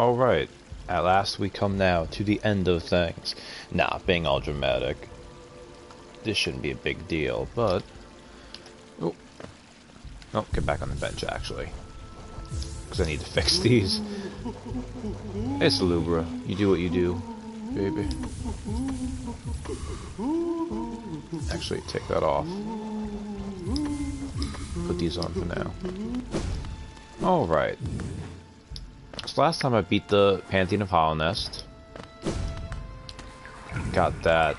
Alright, at last we come now to the end of things. Nah, being all dramatic. This shouldn't be a big deal, but... Oh, oh, get back on the bench, actually. Because I need to fix these. Hey, Salubra, you do what you do, baby. Actually, take that off. Put these on for now. Alright. So last time I beat the Pantheon of Hallownest. Got that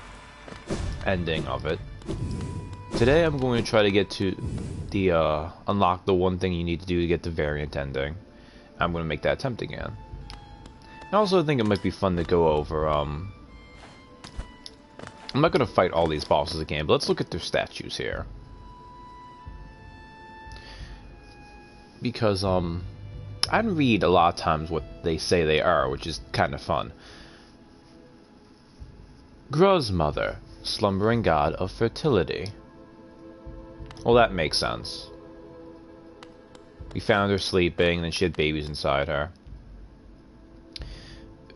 ending of it. Today I'm going to try to get to the, unlock the one thing you need to do to get the variant ending. I'm going to make that attempt again. I also think it might be fun to go over, I'm not going to fight all these bosses again, but let's look at their statues here. Because, I read a lot of times what they say they are, which is kind of fun. Gruz Mother, slumbering god of fertility. Well, that makes sense. We found her sleeping, and then she had babies inside her.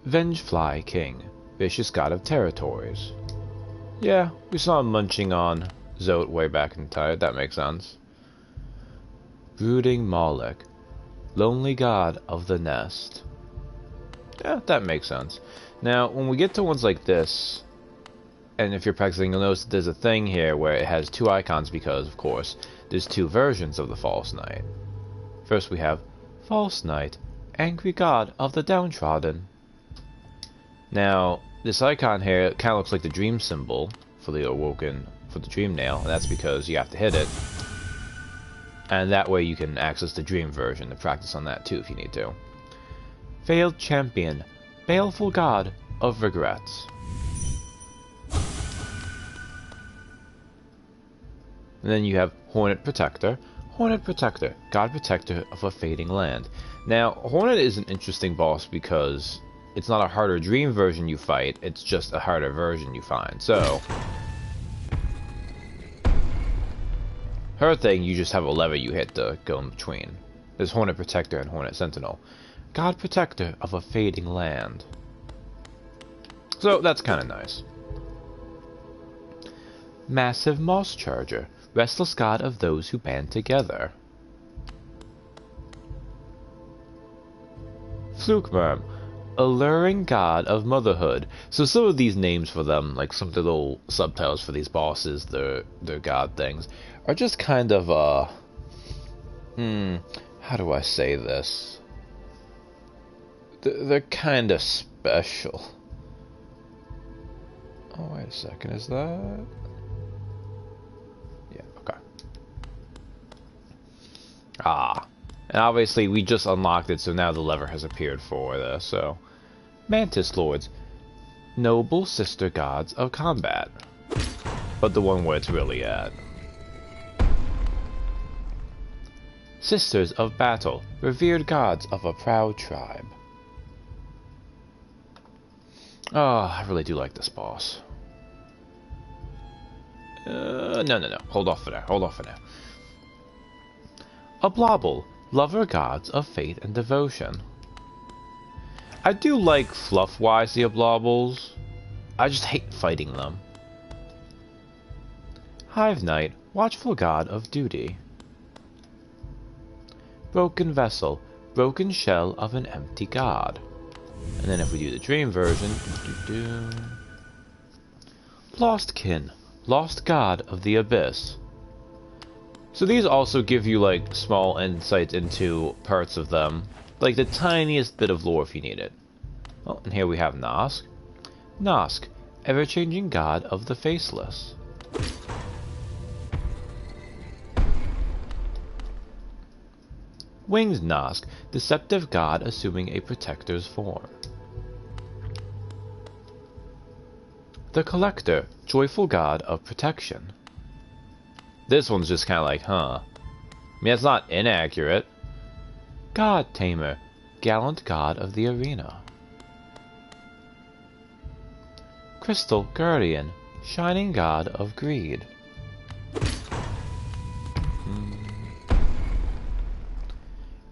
Vengefly King, vicious god of territories. Yeah, we saw him munching on Zote way back in time. That makes sense. Brooding Moloch, lonely god of the nest. Yeah, that makes sense. Now, when we get to ones like this, and if you're practicing, you'll notice that there's a thing here where it has two icons because, of course, there's two versions of the False Knight. First we have False Knight, angry god of the downtrodden. Now, this icon here kind of looks like the dream symbol for the awoken, for the dream nail, and that's because you have to hit it. And that way you can access the dream version to practice on that too if you need to. Veiled Champion, baleful god of regrets. And then you have Hornet Protector. Hornet Protector, god protector of a fading land. Now, Hornet is an interesting boss because it's not a harder dream version you fight, it's just a harder version you find. So, her thing, you just have a lever you hit to go in between. There's Hornet Protector and Hornet Sentinel. God Protector of a fading land. So, that's kind of nice. Massive Moss Charger, restless god of those who band together. Flukemurm, alluring god of motherhood. So some of these names for them, like some of the little subtitles for these bosses, their god things, are just kind of, how do I say this? They're kind of special. Oh, wait a second, is that... Yeah, okay. Ah. And obviously, we just unlocked it, so now the lever has appeared for this, so... Mantis Lords. Noble sister gods of combat. But the one where it's really at. Sisters of battle. Revered gods of a proud tribe. Oh, I really do like this boss. No. Hold off for now. Hold off for now. Oblobble. Lover gods of faith and devotion. I do like fluff-wise the Oblobbles. I just hate fighting them. Hive Knight. Watchful god of duty. Broken Vessel. Broken shell of an empty god. And then if we do the dream version... Lost Kin. Lost god of the abyss. So these also give you like small insights into parts of them. Like the tiniest bit of lore if you need it. Oh, and here we have Nosk. Nosk, ever-changing god of the faceless. Winged Nosk, deceptive god assuming a protector's form. The Collector, joyful god of protection. This one's just kind of like, huh. I mean, it's not inaccurate. God Tamer, gallant god of the arena. Crystal Guardian, shining god of greed.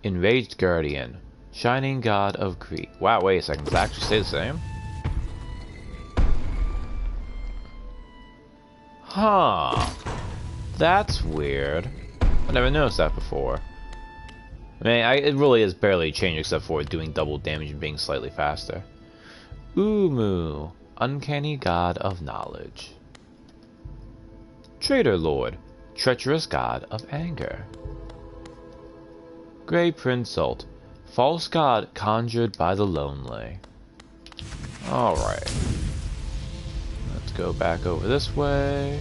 Enraged Guardian, Shining God of Greed. Wow, wait a second. Does it actually stay the same? Huh. That's weird. I never noticed that before. I mean, it really is barely changed except for doing double damage and being slightly faster. Umu, Uncanny God of Knowledge. Traitor Lord, Treacherous God of Anger. Grey Princeult, False God conjured by the lonely. Alright. Let's go back over this way.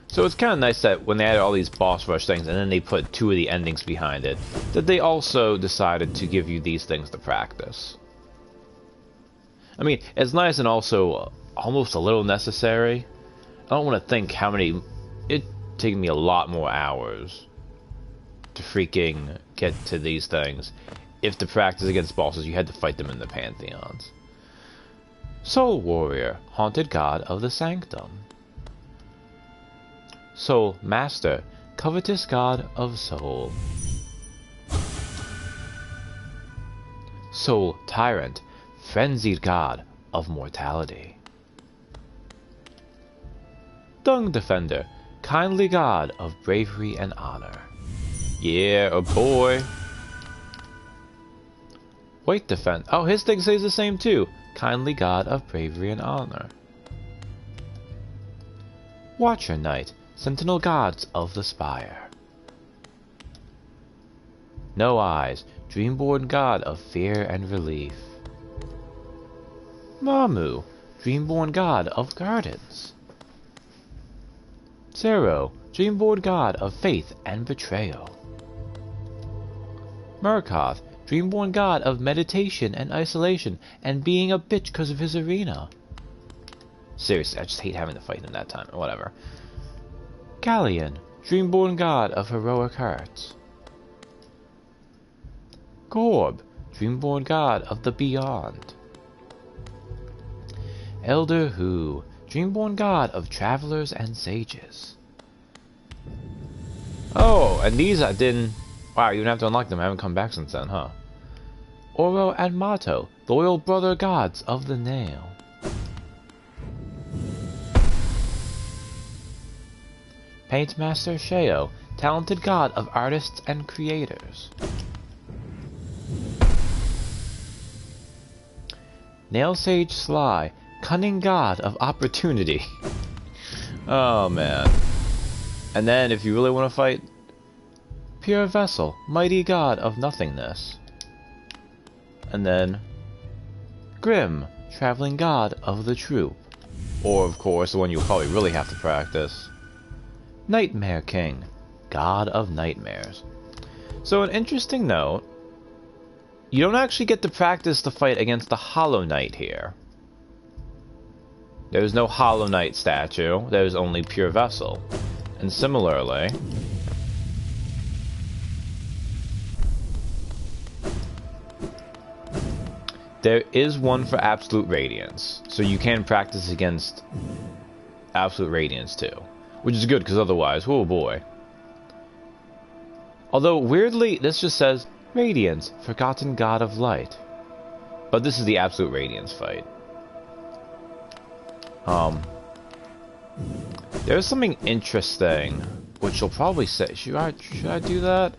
So it's kind of nice that when they added all these boss rush things and then they put 2 of the endings behind it, that they also decided to give you these things to practice. I mean, it's nice and also almost a little necessary. I don't want to think how many... It'd take me a lot more hours to freaking get to these things. If to practice against bosses, you had to fight them in the Pantheons. Soul Warrior, Haunted God of the Sanctum. Soul Master, Covetous God of Soul. Soul Tyrant, Frenzied God of Mortality. Dung Defender, Kindly God of Bravery and Honor. Yeah, a boy. White Defender. Oh, his thing says the same too. Kindly God of Bravery and Honor. Watcher Knight, Sentinel Gods of the Spire. No Eyes, Dreamborn God of Fear and Relief. Mamu, Dreamborn God of Gardens. Zero, Dreamborn God of Faith and Betrayal. Murkoth, Dreamborn God of Meditation and Isolation and being a bitch because of his arena. Seriously, I just hate having to fight him that time. Whatever. Galleon, Dreamborn God of Heroic Hearts. Gorb, Dreamborn God of the Beyond. Elder Hu, Dreamborn God of Travelers and Sages. Oh, and these I didn't... Wow, you didn't have to unlock them. I haven't come back since then, huh? Oro and Mato, Loyal Brother Gods of the Nail. Paintmaster Sheo, Talented God of Artists and Creators. Nail Sage Sly, Cunning God of Opportunity. Oh man. And then if you really want to fight, Pure Vessel, Mighty God of Nothingness. And then Grim, Traveling God of the Troop. Or of course the one you'll probably really have to practice, Nightmare King, God of Nightmares. So an interesting note, you don't actually get to practice the fight against the Hollow Knight here. There's no Hollow Knight statue, there's only Pure Vessel. And similarly, there is one for Absolute Radiance, so you can practice against Absolute Radiance too. Which is good, because otherwise, oh boy. Although, weirdly, this just says, Radiance, Forgotten God of Light. But this is the Absolute Radiance fight. There's something interesting, which you'll probably say, should I do that?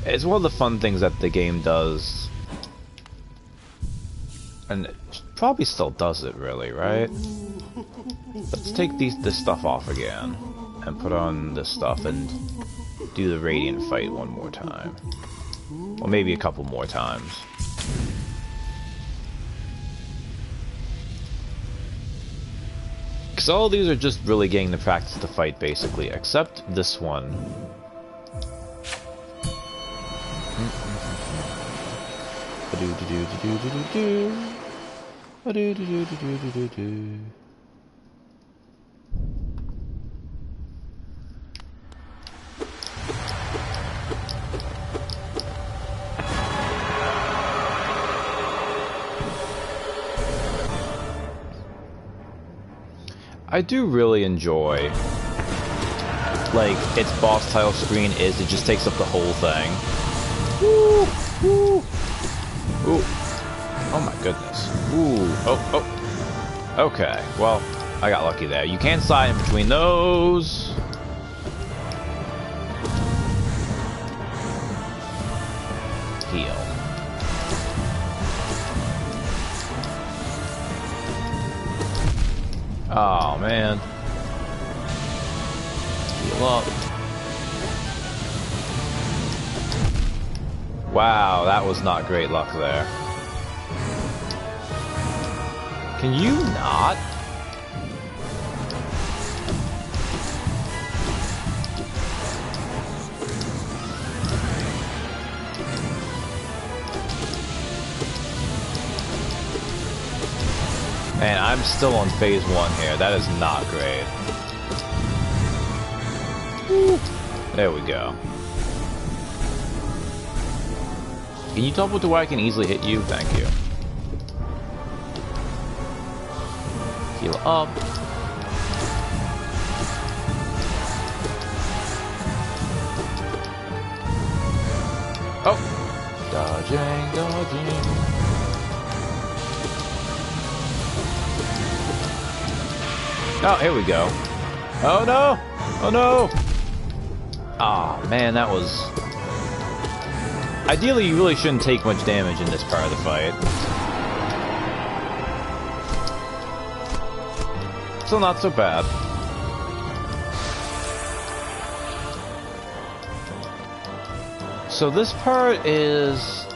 It's one of the fun things that the game does. And it probably still does it, really, right? Let's take this stuff off again. And put on this stuff and do the Radiant fight one more time. Or maybe a couple more times. Because all these are just really getting the practice to fight, basically. Except this one. I do really enjoy, like, its boss title screen is, it just takes up the whole thing. Woo! Woo! Ooh. Oh my goodness. Ooh. Oh, oh. Okay, well, I got lucky there. You can't slide in between those. Heal. Oh, man. Heal up. Wow, that was not great luck there. Can you not? Man, I'm still on phase 1 here. That is not great. Woo. There we go. Can you teleport to where I can easily hit you? Thank you. Heal up. Oh! Dodging, dodging. Oh, here we go. Oh no! Oh no! Ah, oh, man, that was... Ideally, you really shouldn't take much damage in this part of the fight. Still not so bad. So this part is...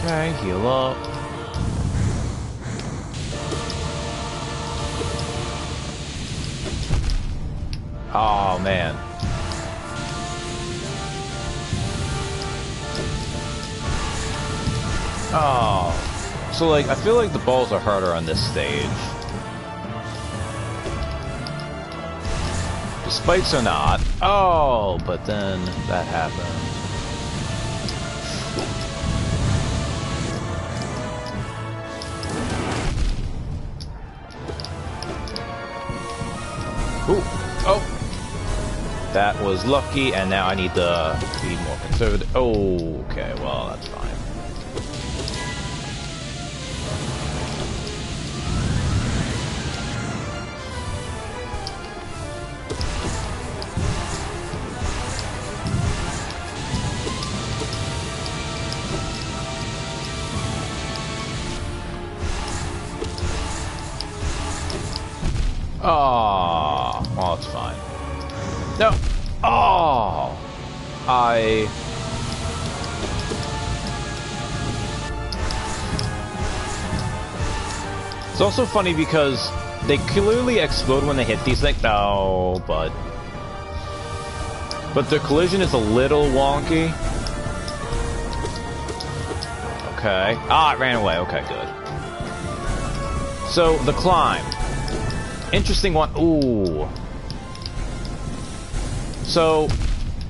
Okay, heal up. Oh, man. Oh. So, like, I feel like the balls are harder on this stage. The spikes are not. Oh, but then that happened. Ooh. Oh! That was lucky, and now I need to be more conservative. Oh, okay, well, that's fine. Oh, well, it's fine. No. Oh, It's also funny because they clearly explode when they hit these things. No, but their collision is a little wonky. Okay. Ah, it ran away. Okay, good. So the climb. Interesting one. Ooh. So,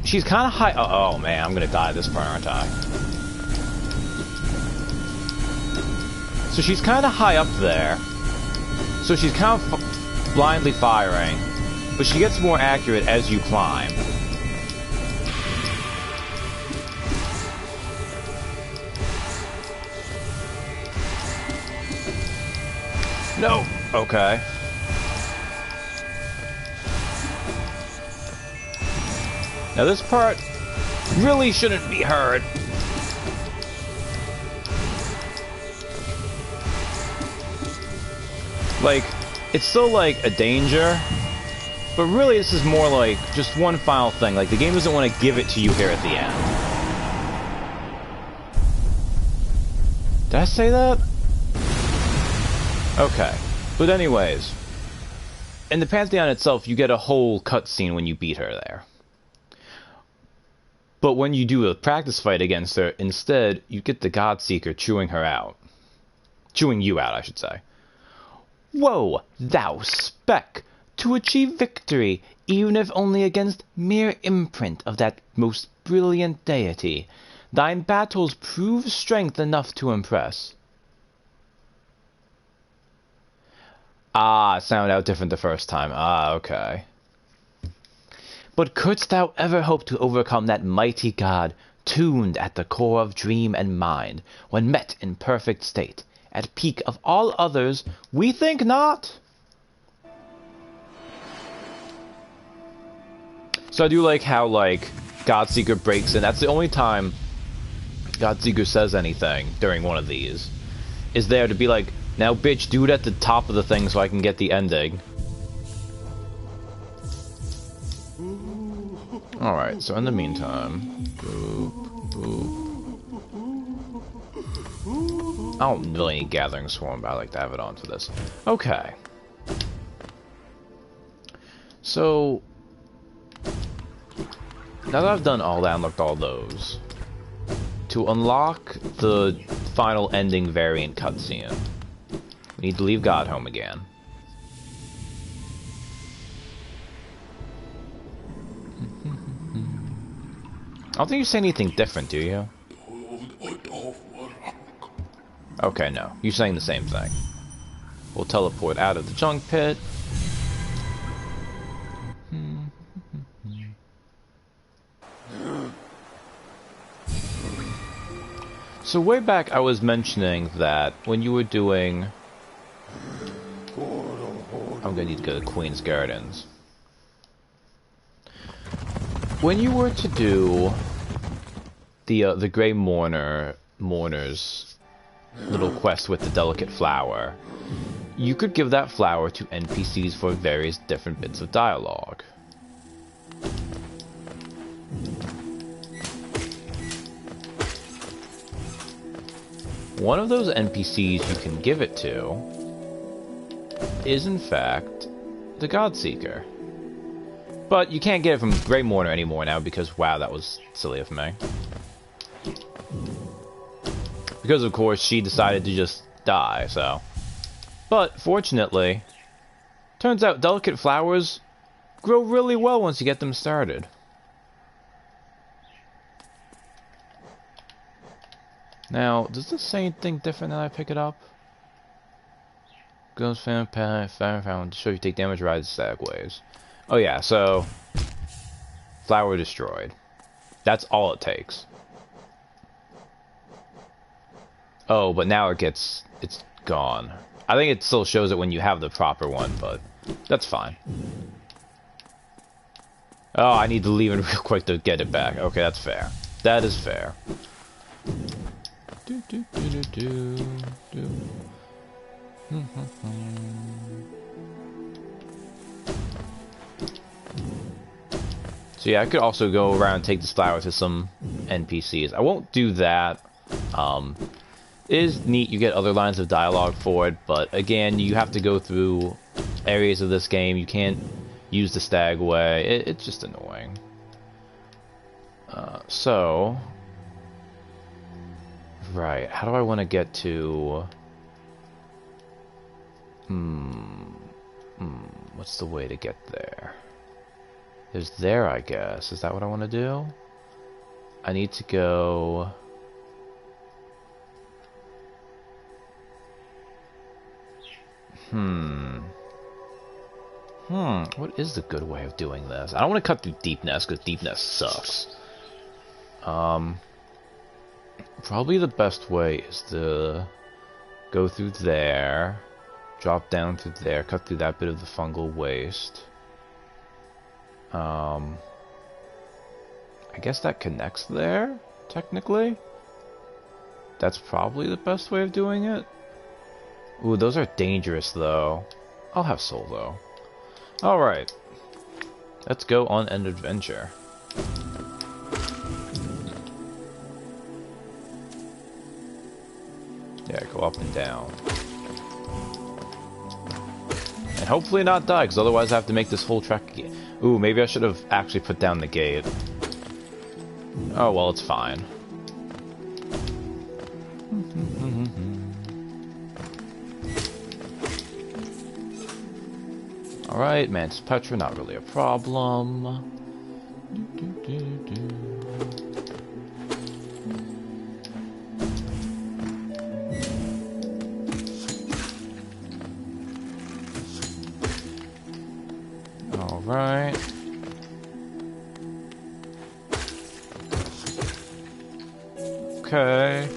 she's kind of high. Oh, man, I'm gonna die this part, aren't I? So she's kind of high up there. So she's kind of blindly firing, but she gets more accurate as you climb. No. Okay. Now this part really shouldn't be hard. Like, it's still like a danger, but really this is more like just one final thing. Like, the game doesn't want to give it to you here at the end. Did I say that? Okay. But anyways, in the Pantheon itself, you get a whole cutscene when you beat her there. But when you do a practice fight against her, instead, you get the Godseeker chewing her out. Chewing you out, I should say. Woe, thou speck, to achieve victory, even if only against mere imprint of that most brilliant deity. Thine battles prove strength enough to impress. Ah, it sounded out different the first time. Ah, okay. But couldst thou ever hope to overcome that mighty god, tuned at the core of dream and mind, when met in perfect state, at peak of all others? We think not. So I do like how, like, Godseeker breaks in. That's the only time Godseeker says anything during one of these. Is there to be like, now bitch, do it at the top of the thing so I can get the ending. Alright, so in the meantime... Boop, boop. I don't really need Gathering Swarm, but I like to have it onto this. Okay. So... now that I've done all that, unlocked all those, to unlock the final ending variant cutscene, we need to leave Godhome again. I don't think you say anything different, do you? Okay, no. You're saying the same thing. We'll teleport out of the junk pit. So way back I was mentioning that when you were doing... I'm gonna need to go to Queen's Gardens. When you were to do the Grey Mourner's little quest with the delicate flower, you could give that flower to NPCs for various different bits of dialogue. One of those NPCs you can give it to is, in fact, the Godseeker. But you can't get it from Grey Mourner anymore now because, wow, that was silly of me. Because, of course, she decided to just die, so... But, fortunately, turns out delicate flowers grow really well once you get them started. Now, does this say anything different when I pick it up? Goes fan found to show you take damage, rise static waves. Oh yeah, so flower destroyed. That's all it takes. Oh, but now it's gone. I think it still shows it when you have the proper one, but that's fine. Oh, I need to leave it real quick to get it back. Okay, that's fair. That is fair. So yeah, I could also go around and take this flower to some NPCs. I won't do that. It is neat, you get other lines of dialogue for it, but again, you have to go through areas of this game. You can't use the Stagway. It's just annoying. Right, how do I want to get to... What's the way to get there? There's there, I guess. Is that what I want to do? I need to go... What is the good way of doing this? I don't want to cut through Deepnest, because Deepnest sucks. Probably the best way is to go through there, drop down through there, cut through that bit of the fungal waste. I guess that connects there, technically. That's probably the best way of doing it. Ooh, those are dangerous, though. I'll have soul, though. Alright. Let's go on an adventure. Yeah, go up and down. And hopefully not die, because otherwise I have to make this whole trek again. Ooh, maybe I should have actually put down the gate. Oh, well, it's fine. Alright, Mantis Petra, not really a problem. Alright. Okay.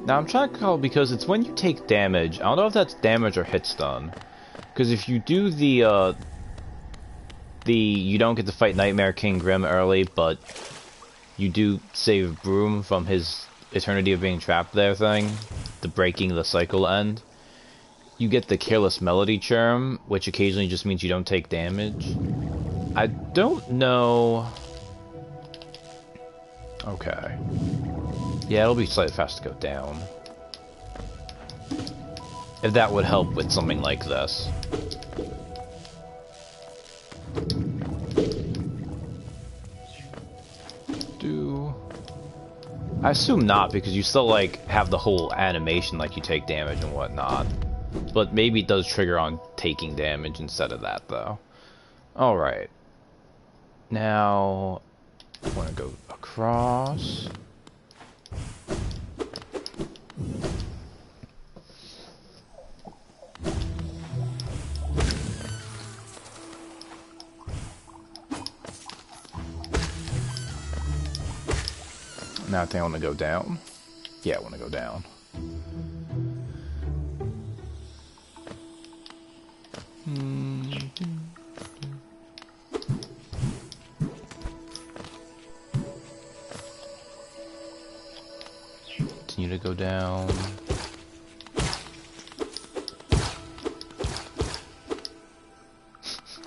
Now I'm trying to call because it's when you take damage. I don't know if that's damage or hit stun. Because if you do the you don't get to fight Nightmare King Grim early, but you do save Broom from his eternity of being trapped there thing, the breaking the cycle end. You get the Careless Melody Charm, which occasionally just means you don't take damage. I don't know. Okay. Yeah, it'll be slightly faster to go down. If that would help with something like this. I assume not, because you still, like, have the whole animation, like you take damage and whatnot. But maybe it does trigger on taking damage instead of that, though. Alright. Now, I want to go across. Now I think I want to go down. Yeah, I want to go down. Continue to go down.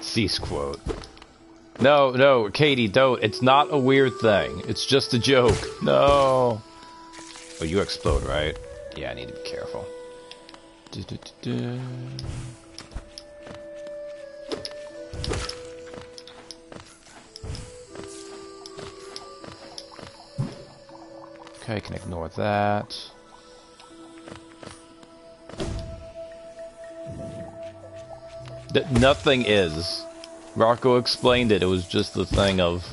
Cease quote. No, no, Katie, don't. It's not a weird thing. It's just a joke. No. Oh, you explode, right? Yeah, I need to be careful. Okay, I can ignore that. Nothing is. Rocco explained it. It was just the thing of,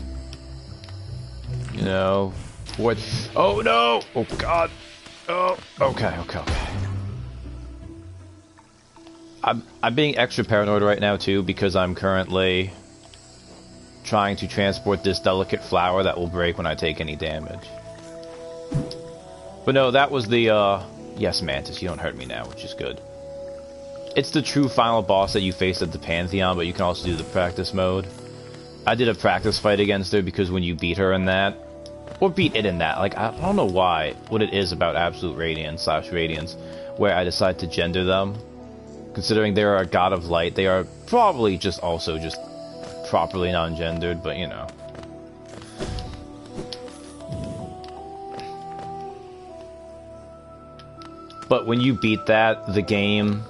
you know, what? Oh no! Oh god! Oh, okay. I'm being extra paranoid right now too because I'm currently trying to transport this delicate flower that will break when I take any damage. But no, that was the yes, Mantis. You don't hurt me now, which is good. It's the true final boss that you face at the Pantheon, but you can also do the practice mode. I did a practice fight against her because when you beat her in that, or beat it in that, like, I don't know why, what it is about Absolute Radiance / Radiance, where I decide to gender them. Considering they are a god of light, they are probably just also just properly non-gendered, but you know. But when you beat that, the game,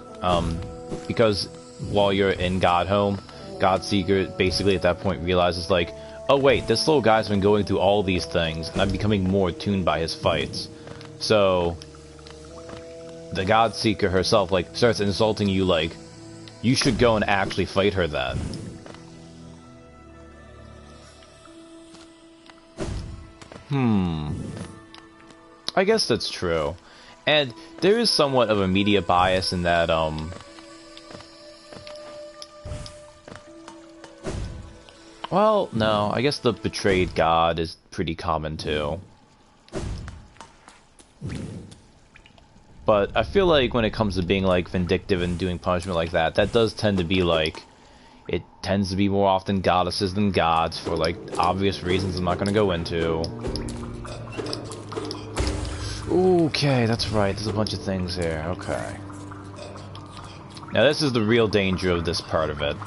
because while you're in Godhome, Godseeker basically at that point realizes like, oh wait, this little guy's been going through all these things, and I'm becoming more attuned by his fights. So, the Godseeker herself, like, starts insulting you like, you should go and actually fight her then. I guess that's true. And there is somewhat of a media bias in that, well, no, I guess the betrayed god is pretty common too. But I feel like when it comes to being, like, vindictive and doing punishment like that, that does tend to be, like, it tends to be more often goddesses than gods for, like, obvious reasons I'm not gonna go into. Okay, that's right, there's a bunch of things here, okay. Now this is the real danger of this part of it.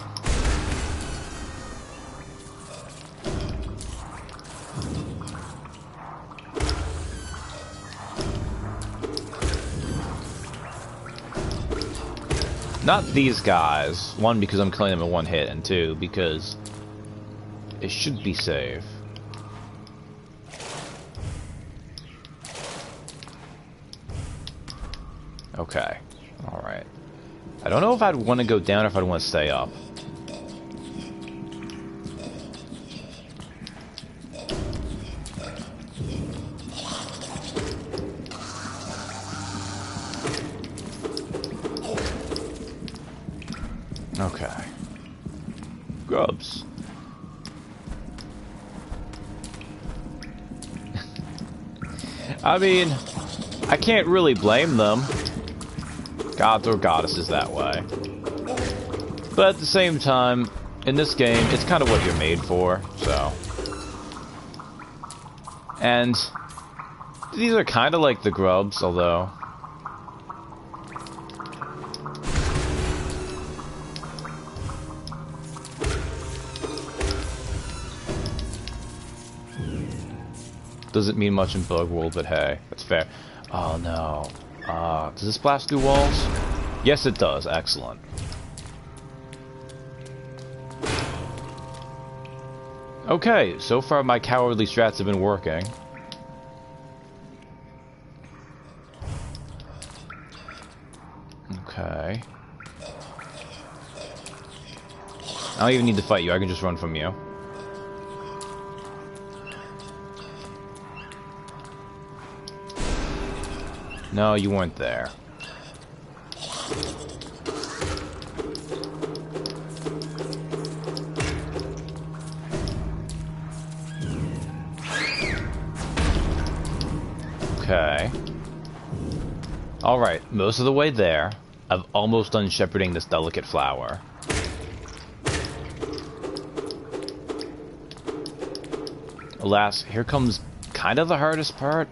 Not these guys. One, because I'm killing them in one hit, and two, because it should be safe. Okay. Alright. I don't know if I'd want to go down or if I'd want to stay up. Okay. Grubs. I mean, I can't really blame them. Gods or goddesses that way. But at the same time, in this game, it's kind of what you're made for, so. And these are kind of like the grubs, although. Doesn't mean much in Bug World, but hey, that's fair. Oh no. Does this blast through walls? Yes, it does. Excellent. Okay, so far my cowardly strats have been working. Okay. I don't even need to fight you, I can just run from you. No, you weren't there. Okay. Alright, most of the way there. I've almost done shepherding this delicate flower. Alas, here comes kind of the hardest part.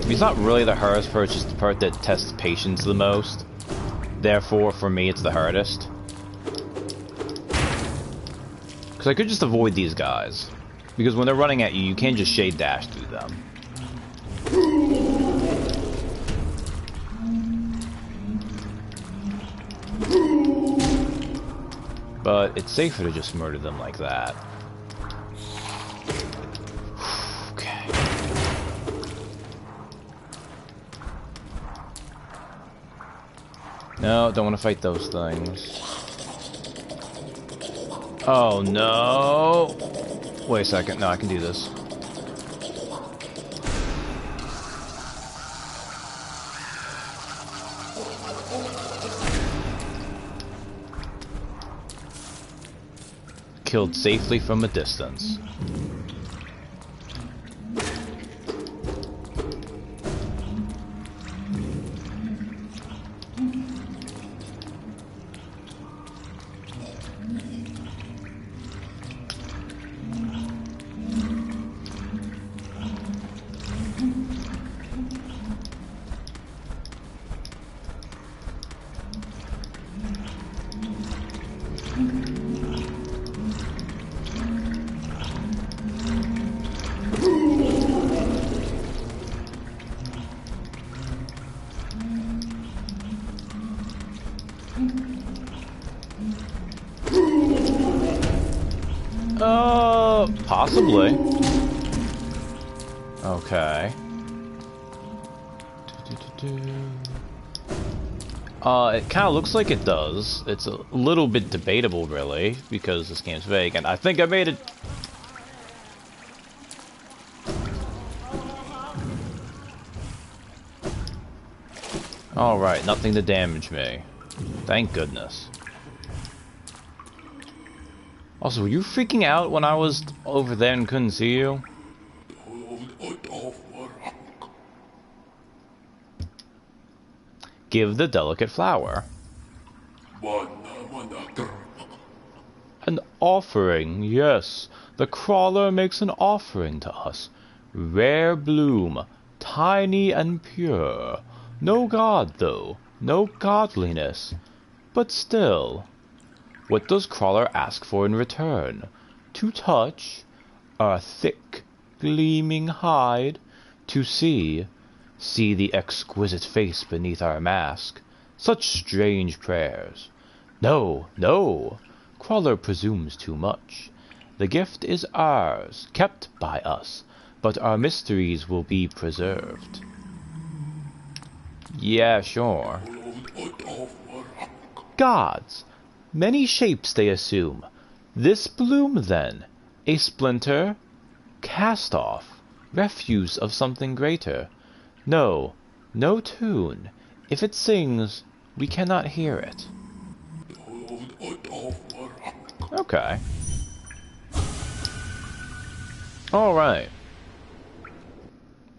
It's not really the hardest part, it's just the part that tests patience the most. Therefore, for me, it's the hardest. Because I could just avoid these guys. Because when they're running at you, you can't just shade dash through them. But it's safer to just murder them like that. Okay. No, don't want to fight those things. Oh no! Wait a second, no, I can do this. Killed safely from a distance. Possibly. Okay. It kind of looks like it does. It's a little bit debatable, really, because this game's vague, and I think I made it. Alright, nothing to damage me. Thank goodness. Also, were you freaking out when I was over there and couldn't see you? Give the delicate flower. An offering, yes. The crawler makes an offering to us. Rare bloom, tiny and pure. No god, though. No godliness. But still... What does Crawler ask for in return? To touch our thick, gleaming hide, to see the exquisite face beneath our mask. Such strange prayers. No, no, Crawler presumes too much. The gift is ours, kept by us, but our mysteries will be preserved. Yeah, sure. Gods! Many shapes they assume. This bloom, then? A splinter? Cast-off? Refuse of something greater? No, no tune. If it sings, we cannot hear it. Okay. Alright.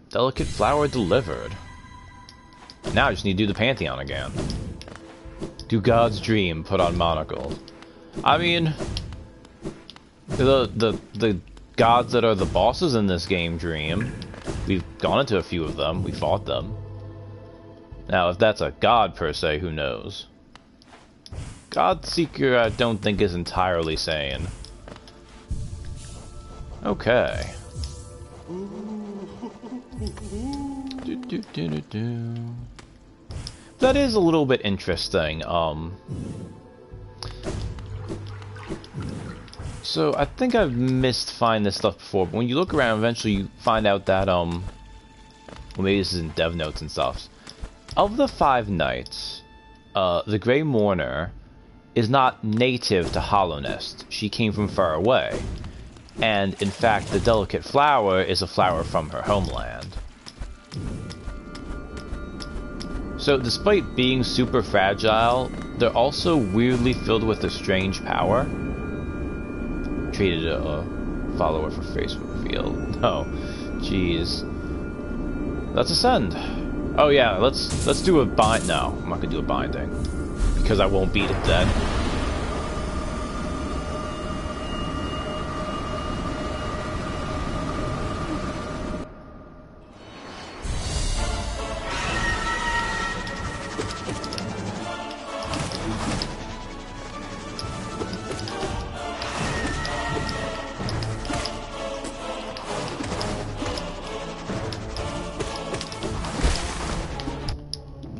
Delicate flower delivered. Now I just need to do the Pantheon again. Do God's dream put on monocles? I mean, the gods that are the bosses in this game dream. We've gone into a few of them. We fought them. Now, if that's a god per se, who knows? Godseeker, I don't think is entirely sane. Okay. That is a little bit interesting. So I think I've missed finding this stuff before, but when you look around, eventually you find out that well, maybe this is in dev notes and stuff. Of the 5 knights, the Grey Mourner is not native to Hallownest. She came from far away. And, in fact, the Delicate Flower is a flower from her homeland. So, despite being super fragile, they're also weirdly filled with a strange power. Treated a follower for Facebook field. Oh, jeez. Let's ascend. Oh yeah, let's do a bind. No, I'm not gonna do a binding because I won't beat it then.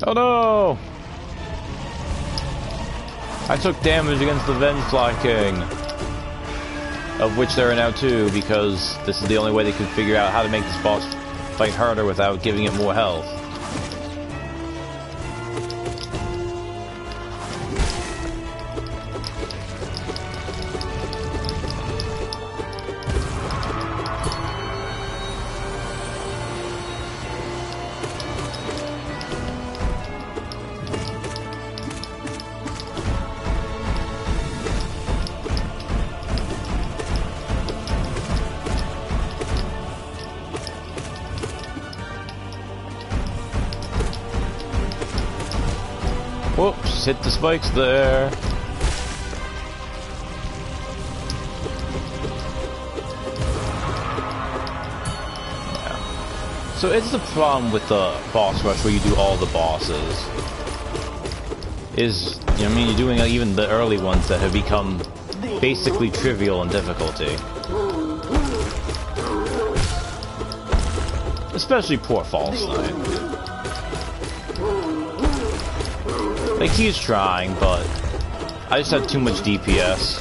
Oh no! I took damage against the Vengefly King. Of which there are now 2, because this is the only way they could figure out how to make this boss fight harder without giving it more health. Whoops, hit the spikes there. Yeah. So it's the problem with the boss rush where you do all the bosses. Is, you know, I mean, you're doing even the early ones that have become basically trivial in difficulty. Especially poor False Knight. Like, he's trying, but I just had too much DPS.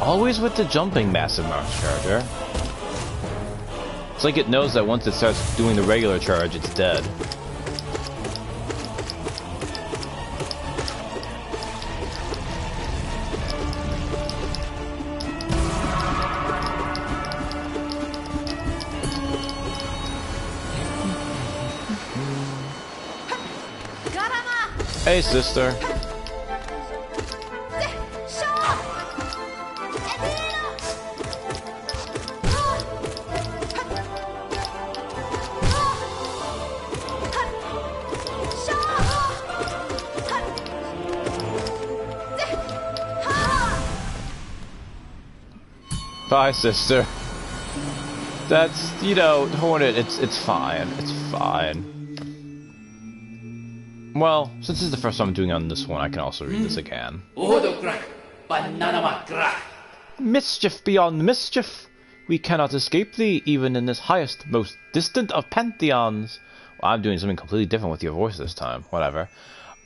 Always with the jumping Massive March Charger. It's like it knows that once it starts doing the regular charge, it's dead. Hey, sister. Bye, sister. That's, you know, Hornet, it's fine. It's fine. Well, since this is the first time I'm doing it on this one, I can also read this again. Mischief beyond mischief! We cannot escape thee, even in this highest, most distant of pantheons. Well, I'm doing something completely different with your voice this time. Whatever.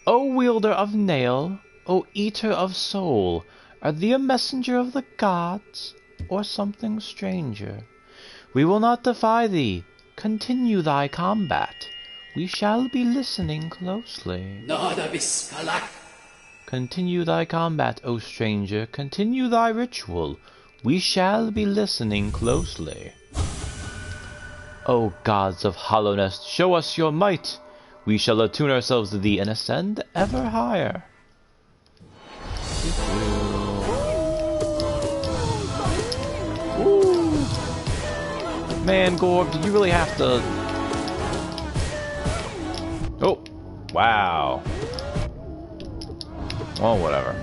O wielder of nail, O eater of soul, are thee a messenger of the gods, or something stranger? We will not defy thee. Continue thy combat. We shall be listening closely. Continue thy combat, O stranger. Continue thy ritual. We shall be listening closely. O gods of Hallownest, show us your might. We shall attune ourselves to thee and ascend ever higher. Ooh. Man, Gorb, did you really have to... Oh, wow. Well, whatever.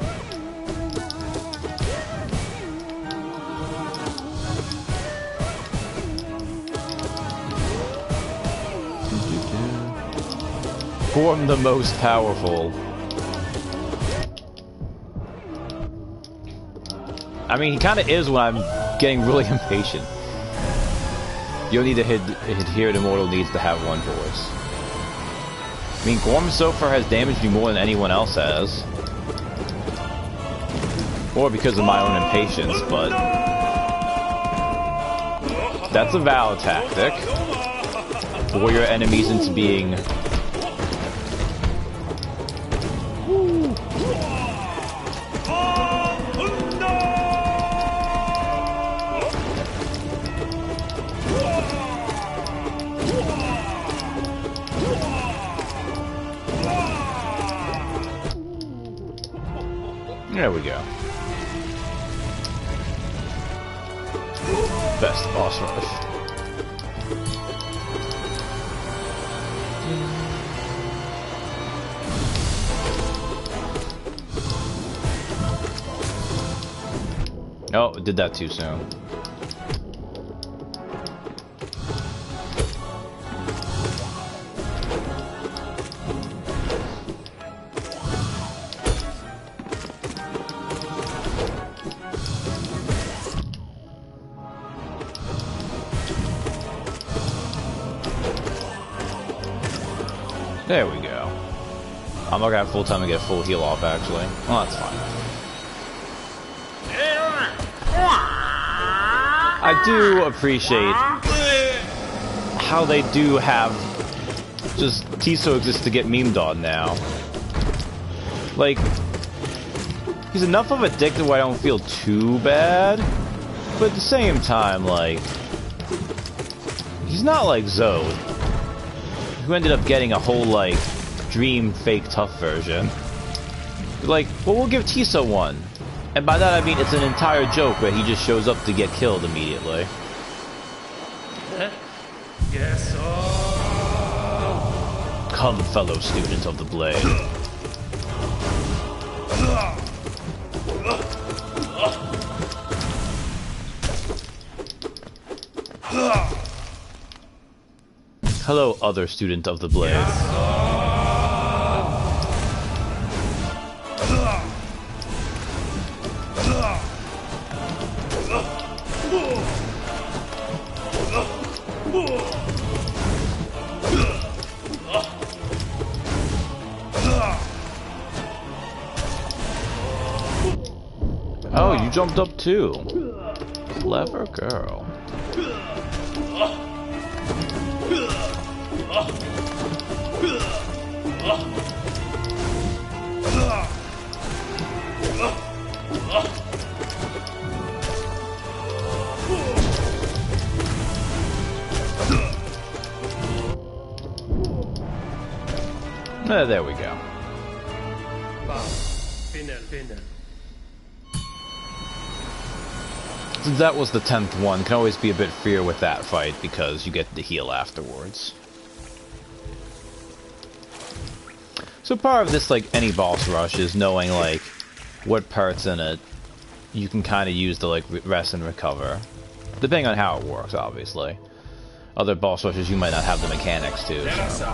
Gorm the most powerful. I mean, he kind of is when I'm getting really impatient. You don't need to adhere to mortal needs to have one voice. I mean, Gorm so far has damaged me more than anyone else has. Or because of my own impatience, but... That's a valid tactic. Lure your enemies into being... There we go. Best boss rush. Oh, did that too soon. There we go. I'm not gonna have full time to get a full heal off, actually. Well, that's fine. I do appreciate how they do have just Tiso exists to get memed on now. Like, he's enough of a dick that I don't feel too bad, but at the same time, like, he's not like Zode, who ended up getting a whole, like, dream fake tough version. Like, well, we'll give Tiso one. And by that I mean it's an entire joke where he just shows up to get killed immediately. Yes. Come, fellow student of the blade. Hello, other student of the blade. Oh, you jumped up too. Clever girl. There we go. Since that was the 10th one, can always be a bit freer with that fight because you get the heal afterwards. So part of this, like any boss rush, is knowing like what parts in it you can kind of use to like rest and recover, depending on how it works. Obviously, other boss rushes you might not have the mechanics to. So.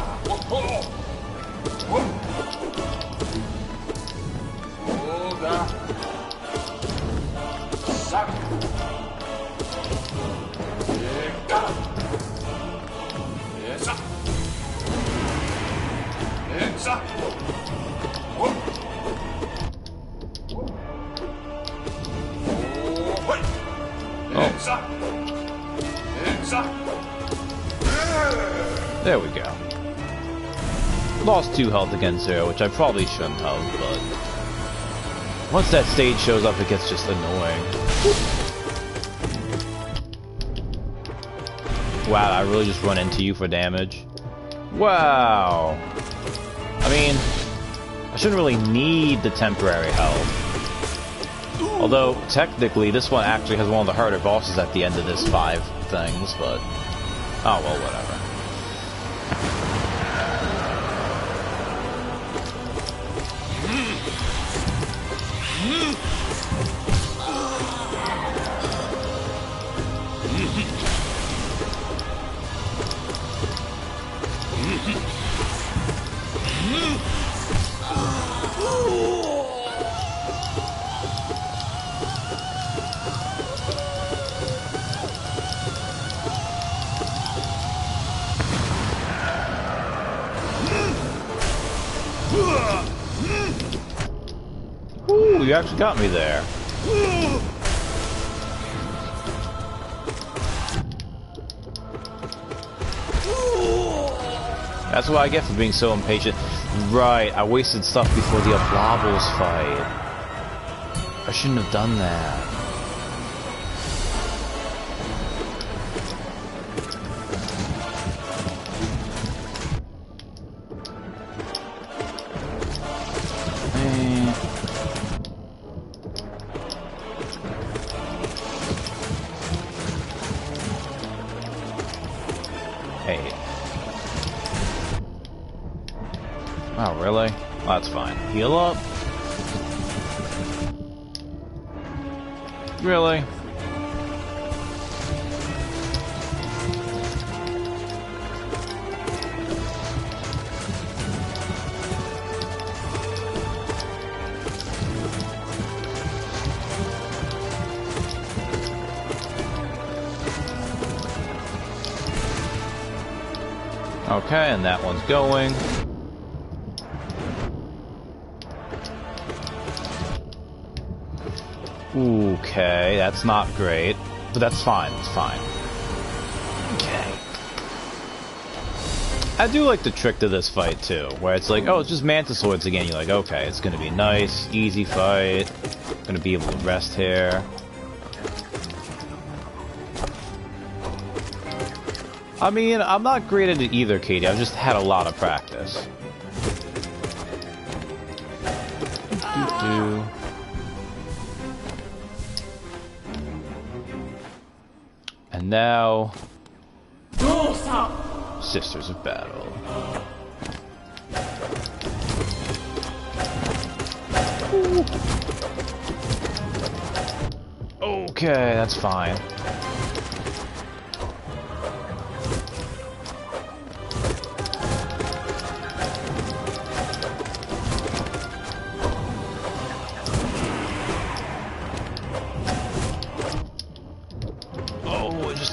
There we go. Lost 2 health against 0, which I probably shouldn't have, but once that stage shows up, it gets just annoying. Wow, I really just run into you for damage? Wow. I mean, I shouldn't really need the temporary health. Although, technically, this one actually has one of the harder bosses at the end of this 5 things, but oh well, whatever. Ooh, you actually got me there. That's what I get for being so impatient. Right, I wasted stuff before the Oblables fight. I shouldn't have done that. Hey. Oh, really? Well, that's fine. Heal up? Really? Okay, and that one's going. Okay, that's not great, but that's fine, it's fine. Okay. I do like the trick to this fight, too, where it's like, oh, it's just Mantis Lords again. You're like, okay, it's gonna be nice, easy fight. Gonna be able to rest here. I mean, I'm not great at it either, Katie. I've just had a lot of practice. And now... Sisters of Battle. Ooh. Okay, that's fine.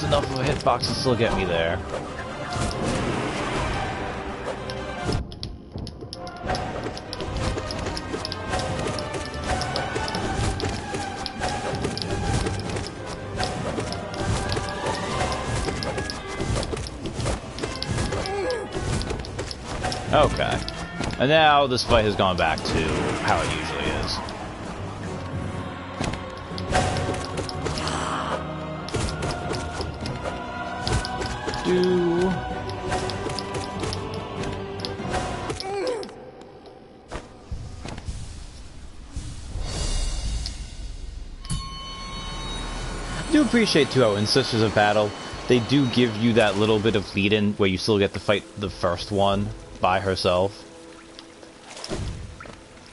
Enough of a hitbox to still get me there. Okay. And now this fight has gone back to how it usually is. I do appreciate too how in Sisters of Battle they do give you that little bit of lead-in where you still get to fight the first one by herself.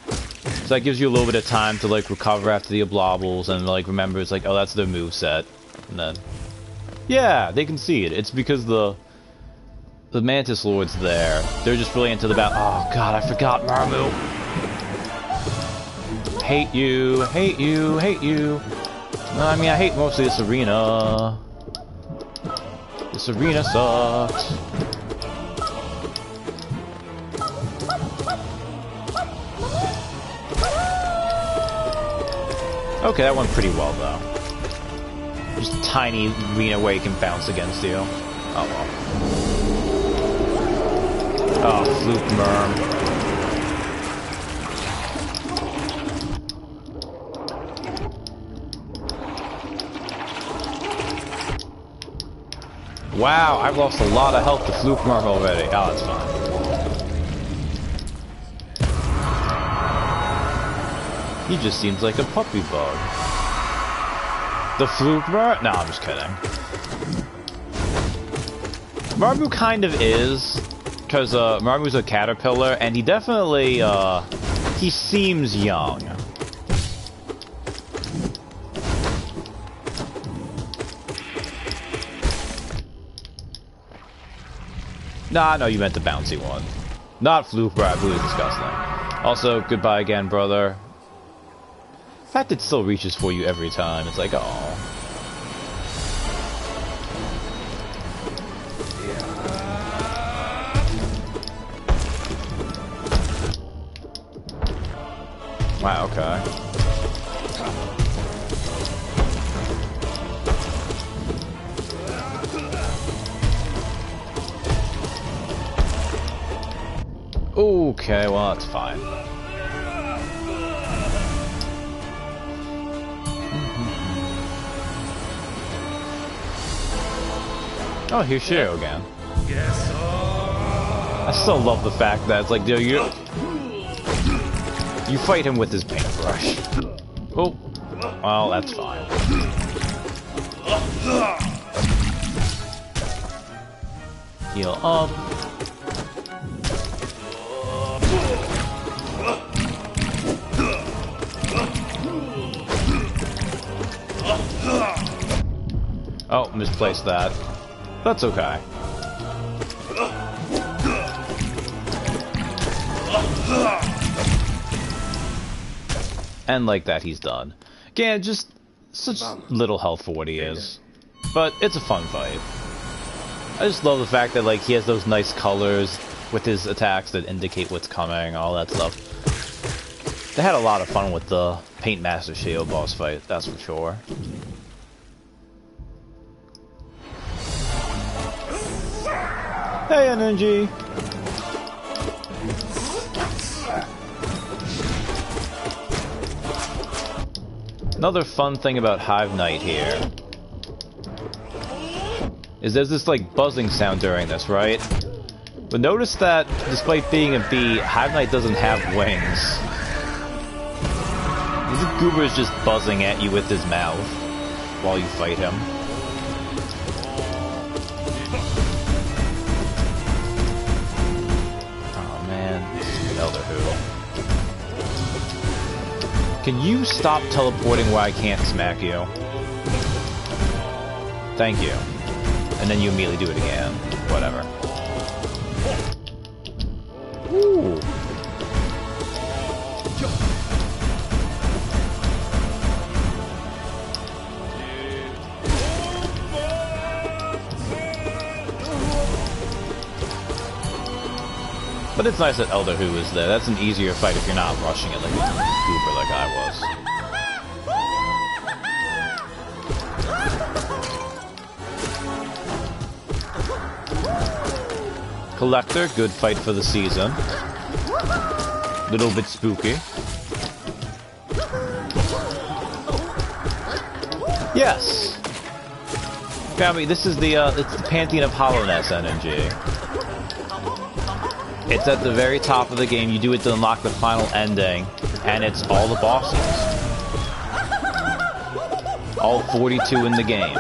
So that gives you a little bit of time to like recover after the Oblables and like remember it's like, oh, that's their moveset. And then yeah, they can see it. It's because the Mantis Lord's there. They're just really into the battle. Oh god, I forgot Marmu. Hate you, hate you, hate you. I mean, I hate mostly this arena. This arena sucks. Okay, that went pretty well, though. Just a tiny arena where he can bounce against you. Oh, well. Oh, Fluke Merm. Wow, I've lost a lot of health to Fluke Merm already. Oh, that's fine. He just seems like a puppy bug. The Fluke Merm? No, I'm just kidding. Marbu kind of is, because Marbu's a caterpillar, and he definitely, he seems young. Nah, no, you meant the bouncy one. Not Fluke Marbu is disgusting. Also, goodbye again, brother. The fact it still reaches for you every time, it's like, oh. Wow, okay. Okay, well, that's fine. Oh, here's Shiro again. I still love the fact that it's like, dude, you fight him with his paintbrush. Oh, well, that's fine. Heal up. Oh, misplaced that. That's okay. And like that, he's done. Again, just such little health for what he is. But it's a fun fight. I just love the fact that, like, he has those nice colors with his attacks that indicate what's coming, all that stuff. They had a lot of fun with the Paint Master Shio boss fight, that's for sure. Hey, NNG! Another fun thing about Hive Knight here is there's this, like, buzzing sound during this, right? But notice that, despite being a bee, Hive Knight doesn't have wings. This goober is just buzzing at you with his mouth while you fight him. Elder Who. Can you stop teleporting where I can't smack you? Thank you. And then you immediately do it again. Whatever. Ooh. But it's nice that Elder Who is there. That's an easier fight if you're not rushing it like a goober like I was. Collector, good fight for the season. Little bit spooky. Yes! Family, this is the, it's the Pantheon of Hollowness NNG. It's at the very top of the game. You do it to unlock the final ending, and it's all the bosses. All 42 in the game.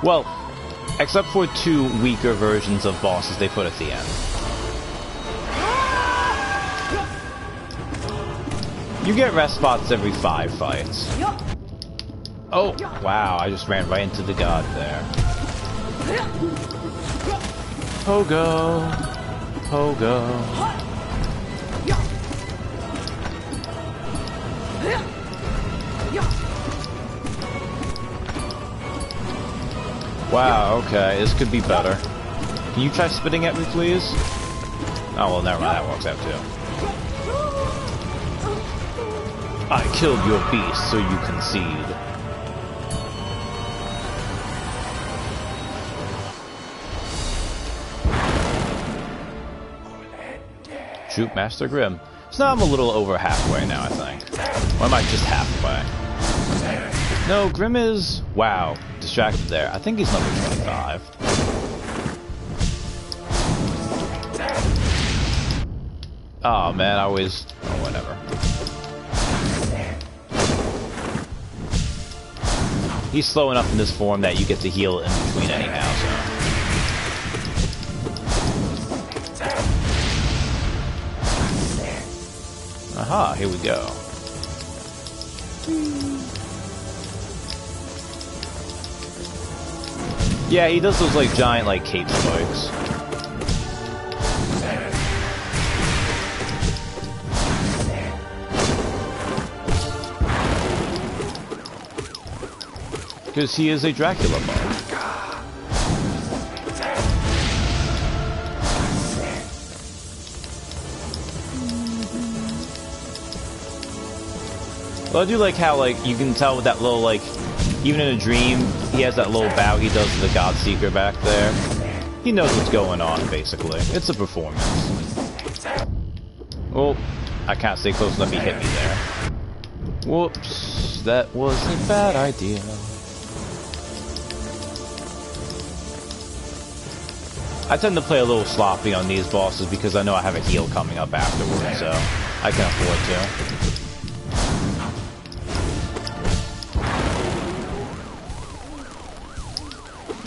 Well, except for 2 weaker versions of bosses they put at the end. You get rest spots every 5 fights. Oh, wow, I just ran right into the god there. Pogo, Pogo. Wow, okay, this could be better. Can you try spitting at me, please? Oh, well, never mind. That works out, too. I killed your beast, so you concede. Shoot, Master Grimm. So now I'm a little over halfway now, I think. Or am I just halfway? No, Grimm is... Wow, distracted there. I think he's number 25. Oh, man, I always... Oh, whatever. He's slow enough in this form that you get to heal in between anyhow, so... Aha, here we go. Yeah, he does those, like, giant, like, cape spikes. Because he is a Dracula bug. Well, I do like how, like, you can tell with that little, like, even in a dream, he has that little bow he does to the Godseeker back there. He knows what's going on, basically. It's a performance. Oh, I can't stay close enough, he hit me there. Whoops, that was a bad idea. I tend to play a little sloppy on these bosses because I know I have a heal coming up afterwards, so I can afford to.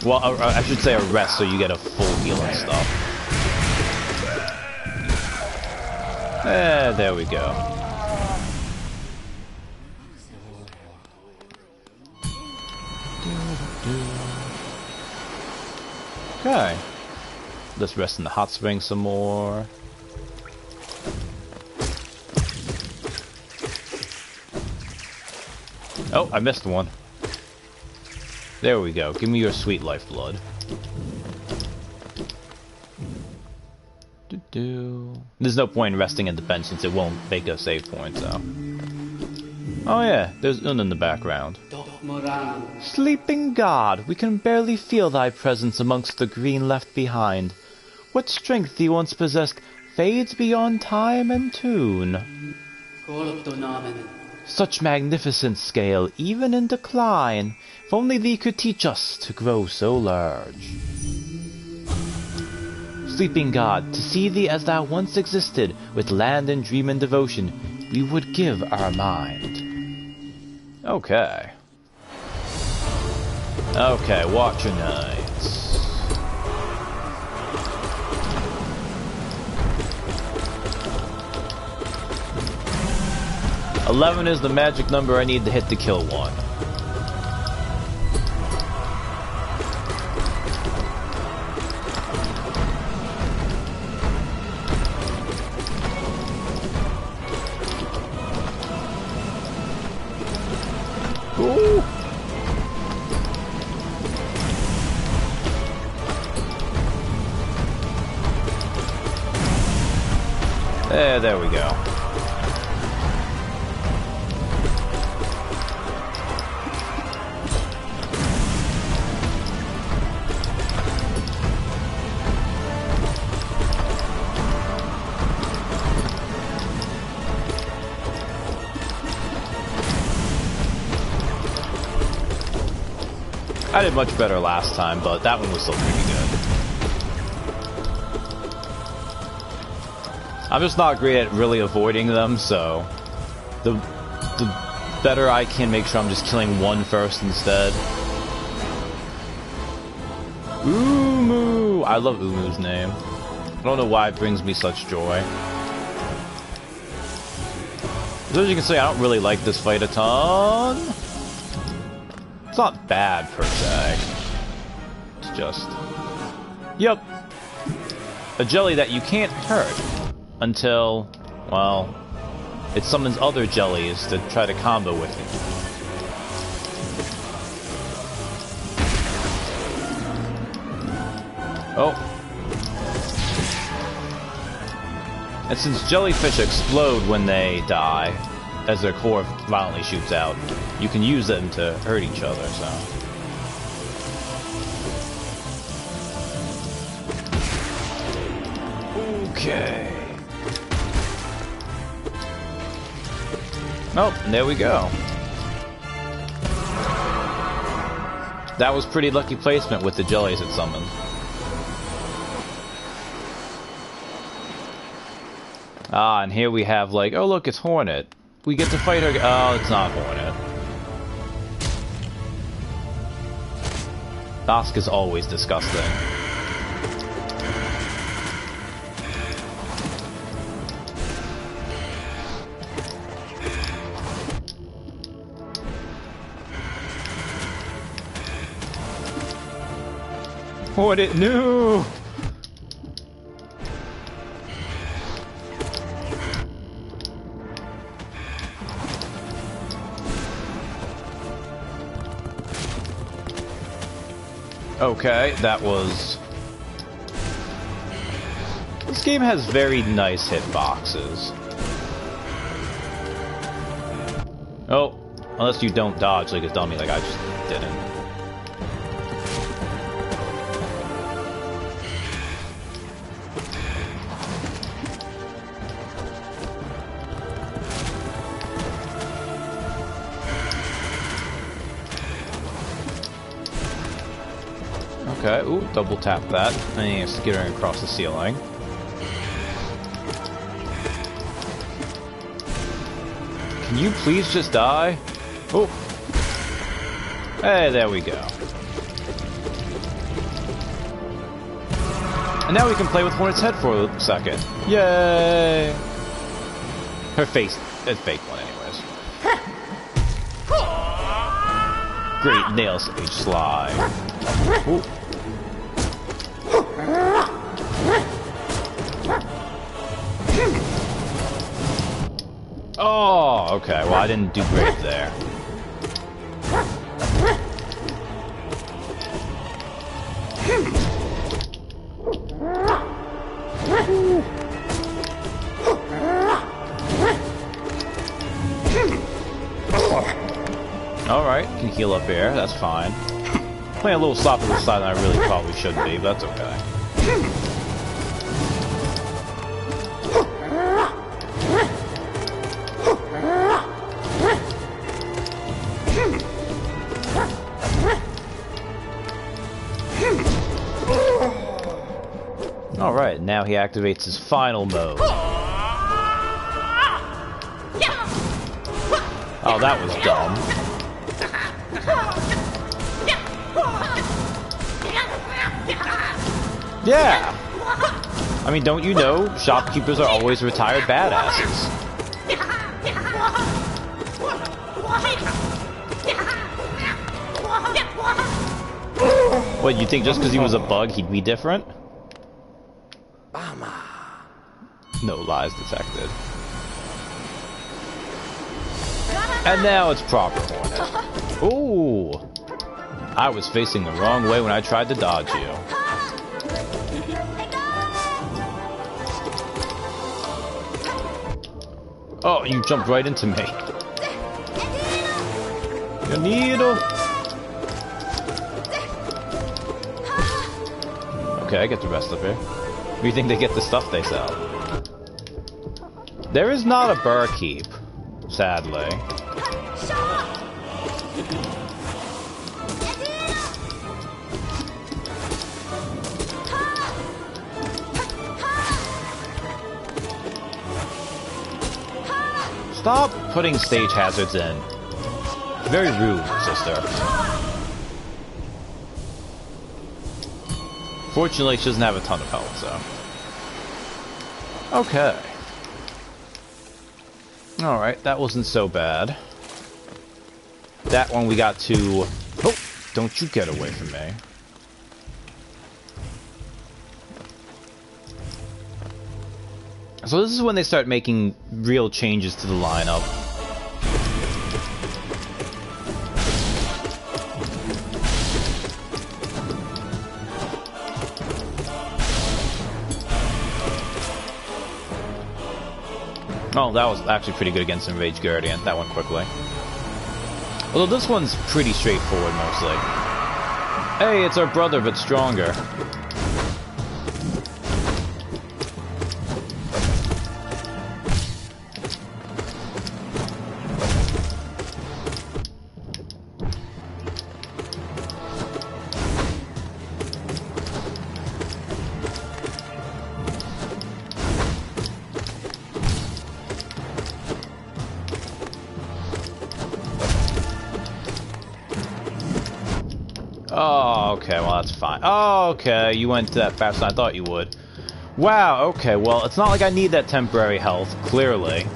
Well, I should say a rest so you get a full heal and stuff. There we go. Okay. Let's rest in the hot spring some more. Oh, I missed one. There we go. Give me your sweet lifeblood. There's no point in resting in the bench since it won't make a save point, so... Oh yeah, there's Un in the background. Sleeping God, we can barely feel thy presence amongst the green left behind. What strength thee once possessed fades beyond time and tune. Such magnificent scale, even in decline. If only thee could teach us to grow so large. Sleeping God, to see thee as thou once existed, with land and dream and devotion, we would give our mind. Okay. Okay, Watcher Knights. $11 is the magic number I need to hit to kill one. Ooh. There we go. I did much better last time, but that one was still pretty good. I'm just not great at really avoiding them, so the better I can make sure I'm just killing one first instead. Umu! I love Umu's name. I don't know why it brings me such joy. So as you can see, I don't really like this fight a ton. It's not bad, per se. It's just... Yep. A jelly that you can't hurt until, well, it summons other jellies to try to combo with you. Oh. And since jellyfish explode when they die, as their core violently shoots out, you can use them to hurt each other, so... Okay. Oh, and there we go. That was pretty lucky placement with the jellies it summoned. Ah, and here we have like, oh look, it's Hornet. We get to fight her. Oh, it's not Hornet. Dusk is always disgusting. Hornet, no! Okay, that was... This game has very nice hitboxes. Oh, unless you don't dodge like a dummy, like I just didn't. Okay, ooh, double tap that. And he has to get her across the ceiling. Can you please just die? Oh. Hey, there we go. And now we can play with Hornet's head for a second. Yay! Her face, it's fake one anyways. Great nail stage slide. Ooh. Oh, okay. Well, I didn't do great there. Alright, can heal up here. That's fine. Playing a little sloppy with the side than I really probably shouldn't be, but that's okay. Alright, now he activates his final mode. Oh, that was dumb. Yeah! I mean, don't you know, shopkeepers are always retired badasses. What, you think just because he was a bug, he'd be different? No lies detected. And now it's proper Hornet. Ooh! I was facing the wrong way when I tried to dodge you. Oh, you jumped right into me. Your needle! Okay, I get the rest of it. What do you think they get the stuff they sell? There is not a Burr Keep, sadly. Stop putting stage hazards in. Very rude, sister. Fortunately, she doesn't have a ton of health, so... Okay. Alright, that wasn't so bad. That one we got to... Oh! Don't you get away from me. So this is when they start making real changes to the lineup. Oh, that was actually pretty good against Enraged Guardian. That went quickly. Although this one's pretty straightforward, mostly. Hey, it's our brother, but stronger. Oh, okay, well that's fine. Oh, okay, you went that fast than I thought you would. Wow, okay, well, it's not like I need that temporary health, clearly.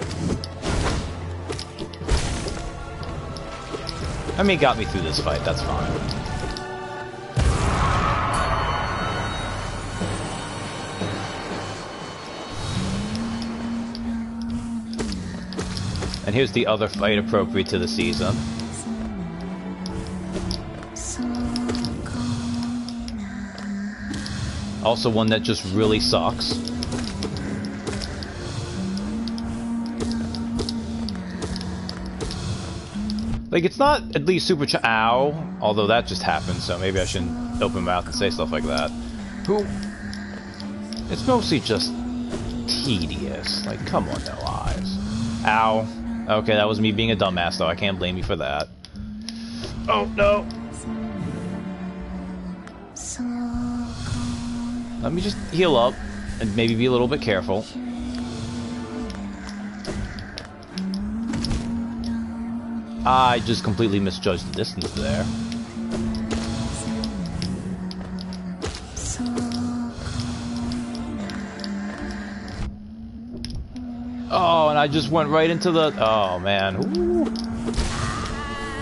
I mean, it got me through this fight, that's fine. And here's the other fight appropriate to the season. Also one that just really sucks. Like, it's not at least super ow, although that just happened, so maybe I shouldn't open my mouth and say stuff like that. It's mostly just tedious. Like, come on, no eyes. Ow. Okay, that was me being a dumbass, though. I can't blame you for that. Oh, no. Let me just heal up and maybe be a little bit careful. I just completely misjudged the distance there. Oh, and I just went right into the... Oh, man. Ooh.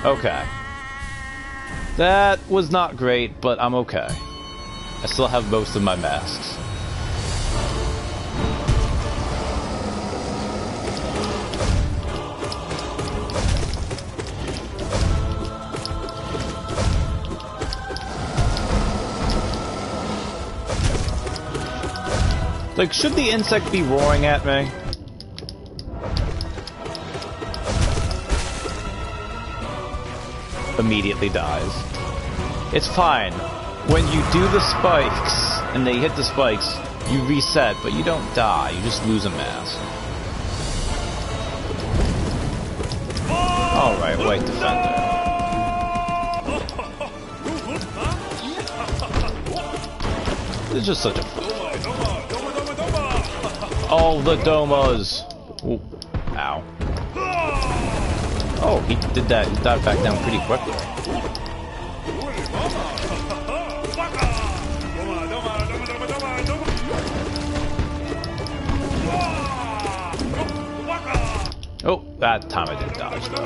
Okay. That was not great, but I'm okay. I still have most of my masks. Like, should the insect be roaring at me? Immediately dies. It's fine. When you do the spikes, and they hit the spikes, you reset, but you don't die, you just lose a mask. Alright, White Defender. It's just such a... Oh, the Domas! Ooh. Ow. Oh, he did that, he dived back down pretty quickly. Oh, that time I didn't dodge, though.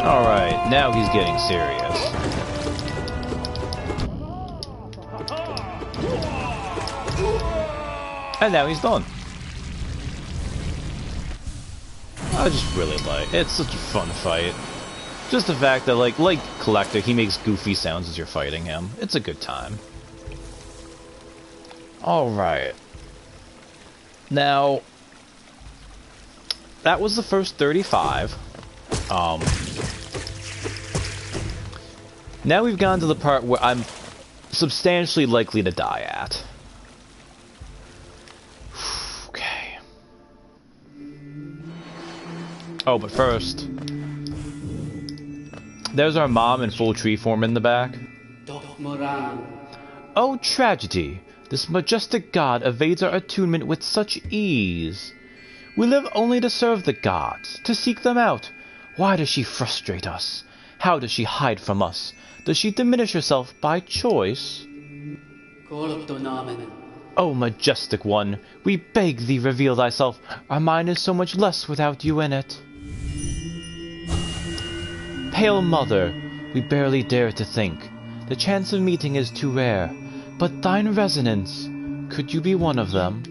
Alright, now he's getting serious. And now he's done. I just really like it. It's such a fun fight. Just the fact that, like Collector, he makes goofy sounds as you're fighting him. It's a good time. Alright. Now, that was the first 35. Now we've gone to the part where I'm substantially likely to die at. Okay. Oh, but first... There's our mom in full tree form in the back. Oh, tragedy! This majestic god evades our attunement with such ease. We live only to serve the gods, to seek them out. Why does she frustrate us? How does she hide from us? Does she diminish herself by choice? O majestic one, we beg thee reveal thyself. Our mind is so much less without you in it. Pale mother, we barely dare to think. The chance of meeting is too rare. But thine resonance, could you be one of them?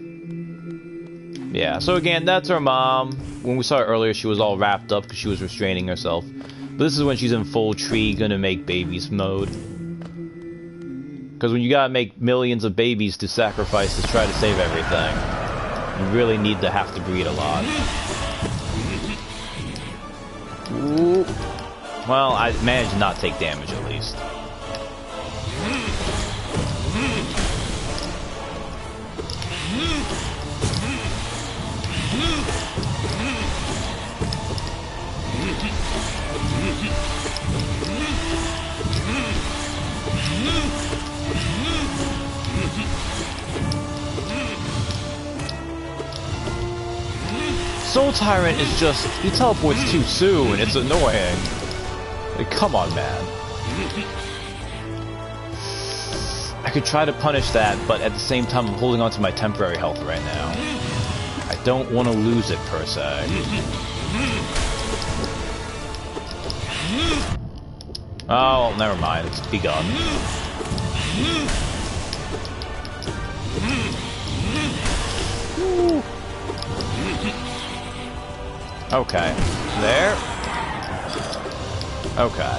Yeah, so again, that's our mom. When we saw her earlier, she was all wrapped up because she was restraining herself. But this is when she's in full tree gonna make babies mode. Because when you gotta make millions of babies to sacrifice to try to save everything, you really need to have to breed a lot. Ooh. Well, I managed to not take damage at least. Soul Tyrant is just, he teleports too soon, it's annoying. Like, come on, man. I could try to punish that, but at the same time I'm holding on to my temporary health right now. I don't want to lose it, per se. Oh, never mind, it's begun. Woo. Okay. There. Okay.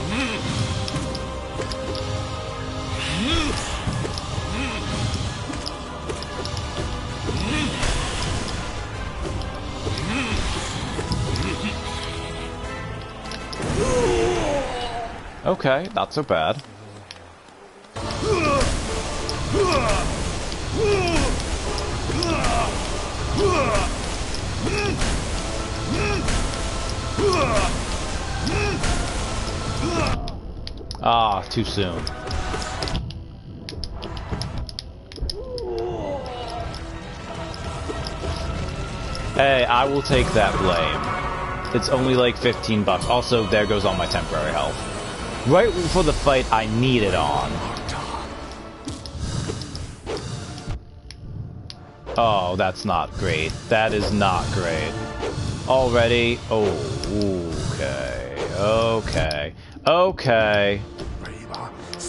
Okay, not so bad. Ah, too soon. Hey, I will take that blame. It's only like 15 bucks. Also, there goes all my temporary health. Right before the fight, I need it on. Oh, that's not great. That is not great. Already? Oh, okay. Okay. Okay.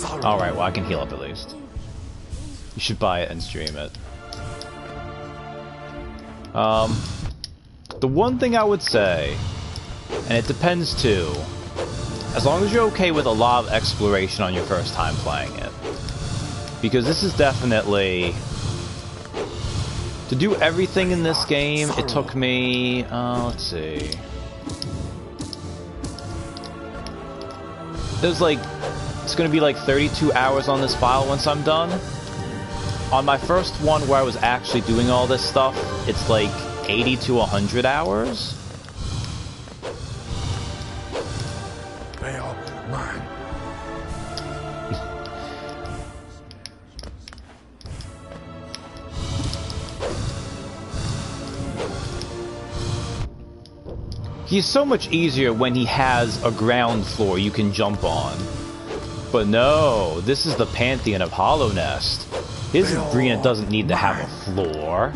Alright, well, I can heal up at least. You should buy it and stream it. The one thing I would say, and it depends too, as long as you're okay with a lot of exploration on your first time playing it. Because this is definitely... To do everything in this game, it took me... let's see... There's like... It's gonna be like 32 hours on this file once I'm done. On my first one where I was actually doing all this stuff, it's like 80 to 100 hours. He's so much easier when he has a ground floor you can jump on. But no, this is the Pantheon of Hallownest. His arena doesn't need to have a floor.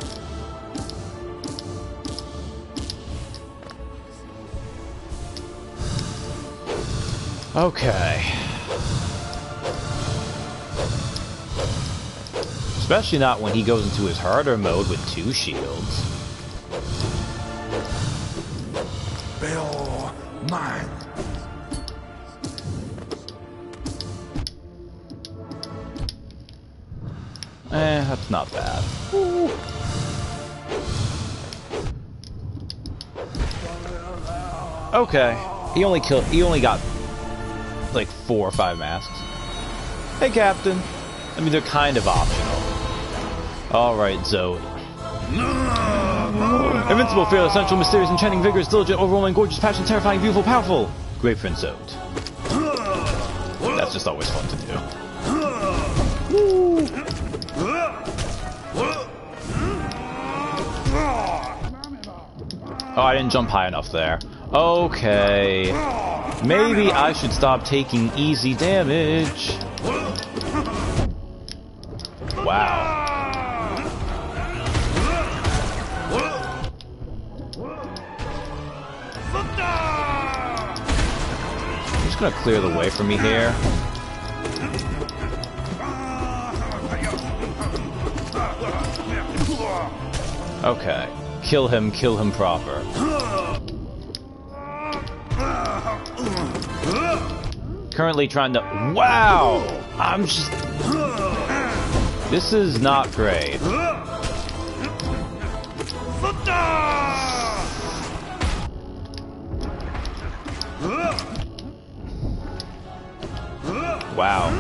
Okay. Especially not when he goes into his harder mode with 2 shields. Bill 9. That's not bad. Ooh. Okay. He only got like 4 or 5 masks. Hey, Captain. I mean, they're kind of optional. Alright, Zoe. Invincible, fearless, essential, mysterious, enchanting, vigorous, diligent, overwhelming, gorgeous, passionate, terrifying, beautiful, powerful. Great Prince Zoe. That's just always fun to do. Woo. Oh, I didn't jump high enough there. Okay. Maybe I should stop taking easy damage. Wow. I'm just gonna clear the way for me here. Okay. Kill him proper. currently trying to... Wow! I'm just... This is not great. Wow.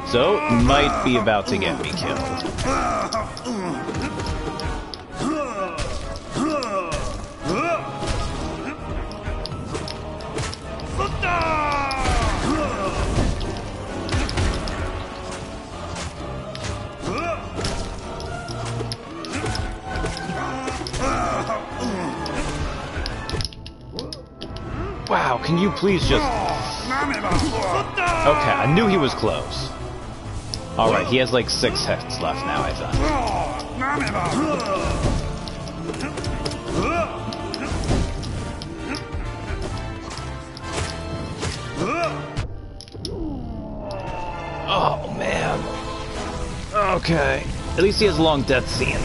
So, might be about to get me killed. Wow, can you please just... Okay, I knew he was close. Alright, he has like 6 hits left now, I think. Oh, man. Okay. At least he has a long death scene.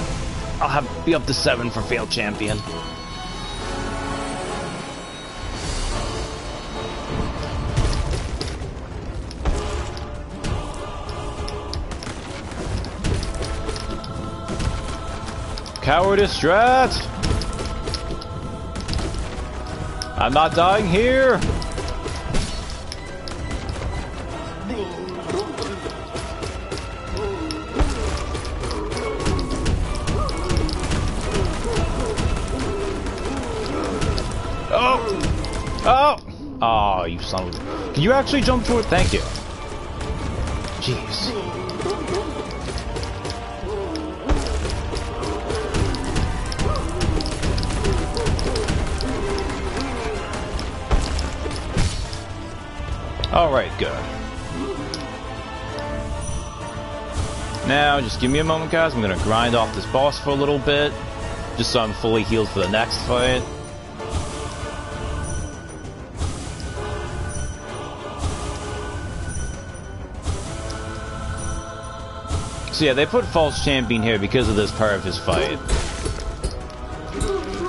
I'll be up to 7 for failed champion. Cowardice strat! I'm not dying here! Oh! Oh! Oh, you son of a... Can you actually jump through it? Thank you. Jeez. Alright, good. Now, just give me a moment, guys. I'm gonna grind off this boss for a little bit, just so I'm fully healed for the next fight. So yeah, they put False Champion here because of this part of his fight.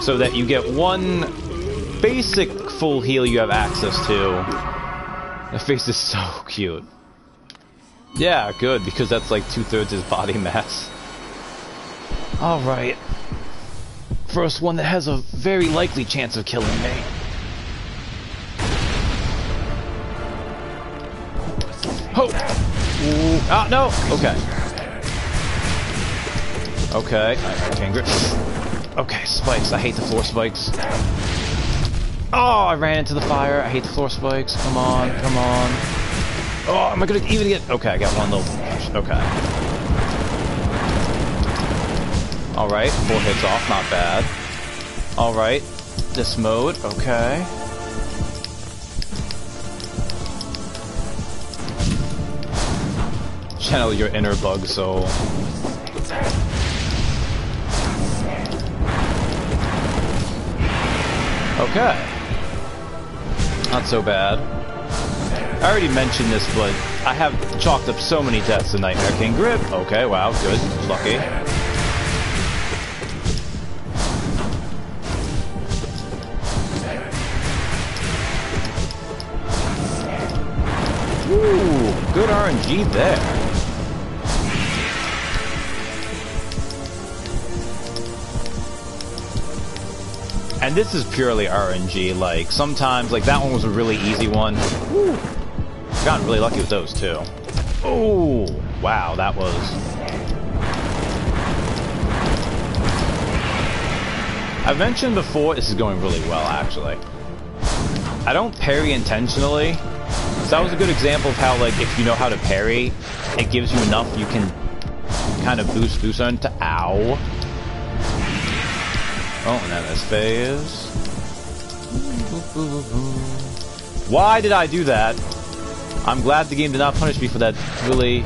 So that you get one basic full heal you have access to. The face is so cute. Yeah, good, because that's like 2/3 his body mass. Alright. First one that has a very likely chance of killing me. Ho! Ah, no! Okay. Okay, I can't grip. Okay, spikes. I hate the floor spikes. Oh, I ran into the fire. I hate the floor spikes. Come on, come on. Oh, am I gonna even get... Okay, I got one little... Okay. Alright, 4 hits off, not bad. Alright, this mode, okay. Channel your inner bug soul. Okay. Not so bad. I already mentioned this, but I have chalked up so many deaths in Nightmare King Grip. Okay, wow, good. Lucky. Ooh, good RNG there. And this is purely RNG, like, sometimes, like, that one was a really easy one. Woo. Gotten really lucky with those, too. Oh, wow, that was... I've mentioned before, this is going really well, actually. I don't parry intentionally, so that was a good example of how, like, if you know how to parry, it gives you enough, you can kind of boost on to ow. Oh, and then this phase. Why did I do that? I'm glad the game did not punish me for that, really.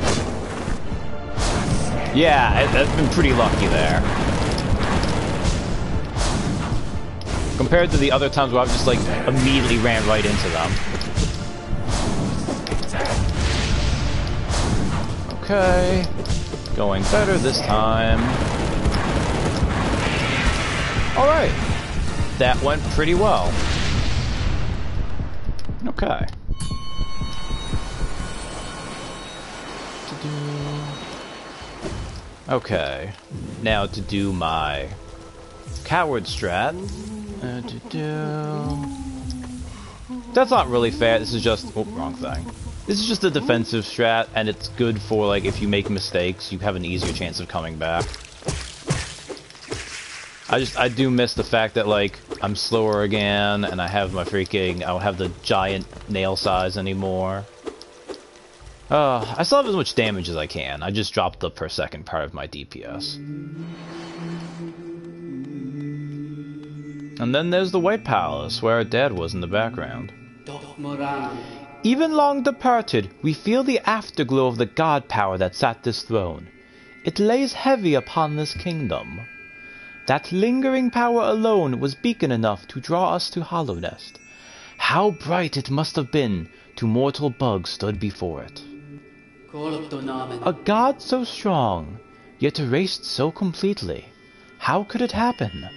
Yeah, I've been pretty lucky there. Compared to the other times where I've just, like, immediately ran right into them. Okay. Going better this time. Alright. That went pretty well. Okay. Okay. Now to do my coward strat. That's not really fair. This is just... Oh, wrong thing. This is just a defensive strat, and it's good for, like, if you make mistakes, you have an easier chance of coming back. I do miss the fact that, like, I'm slower again, and I have my freaking... I don't have the giant nail size anymore. I still have as much damage as I can. I just dropped the per second part of my DPS. And then there's the White Palace, where our dad was in the background. Even long departed, we feel the afterglow of the god power that sat this throne. It lays heavy upon this kingdom. That lingering power alone was beacon enough to draw us to Hallownest. How bright it must have been to mortal bugs stood before it. A god so strong, yet erased so completely. How could it happen?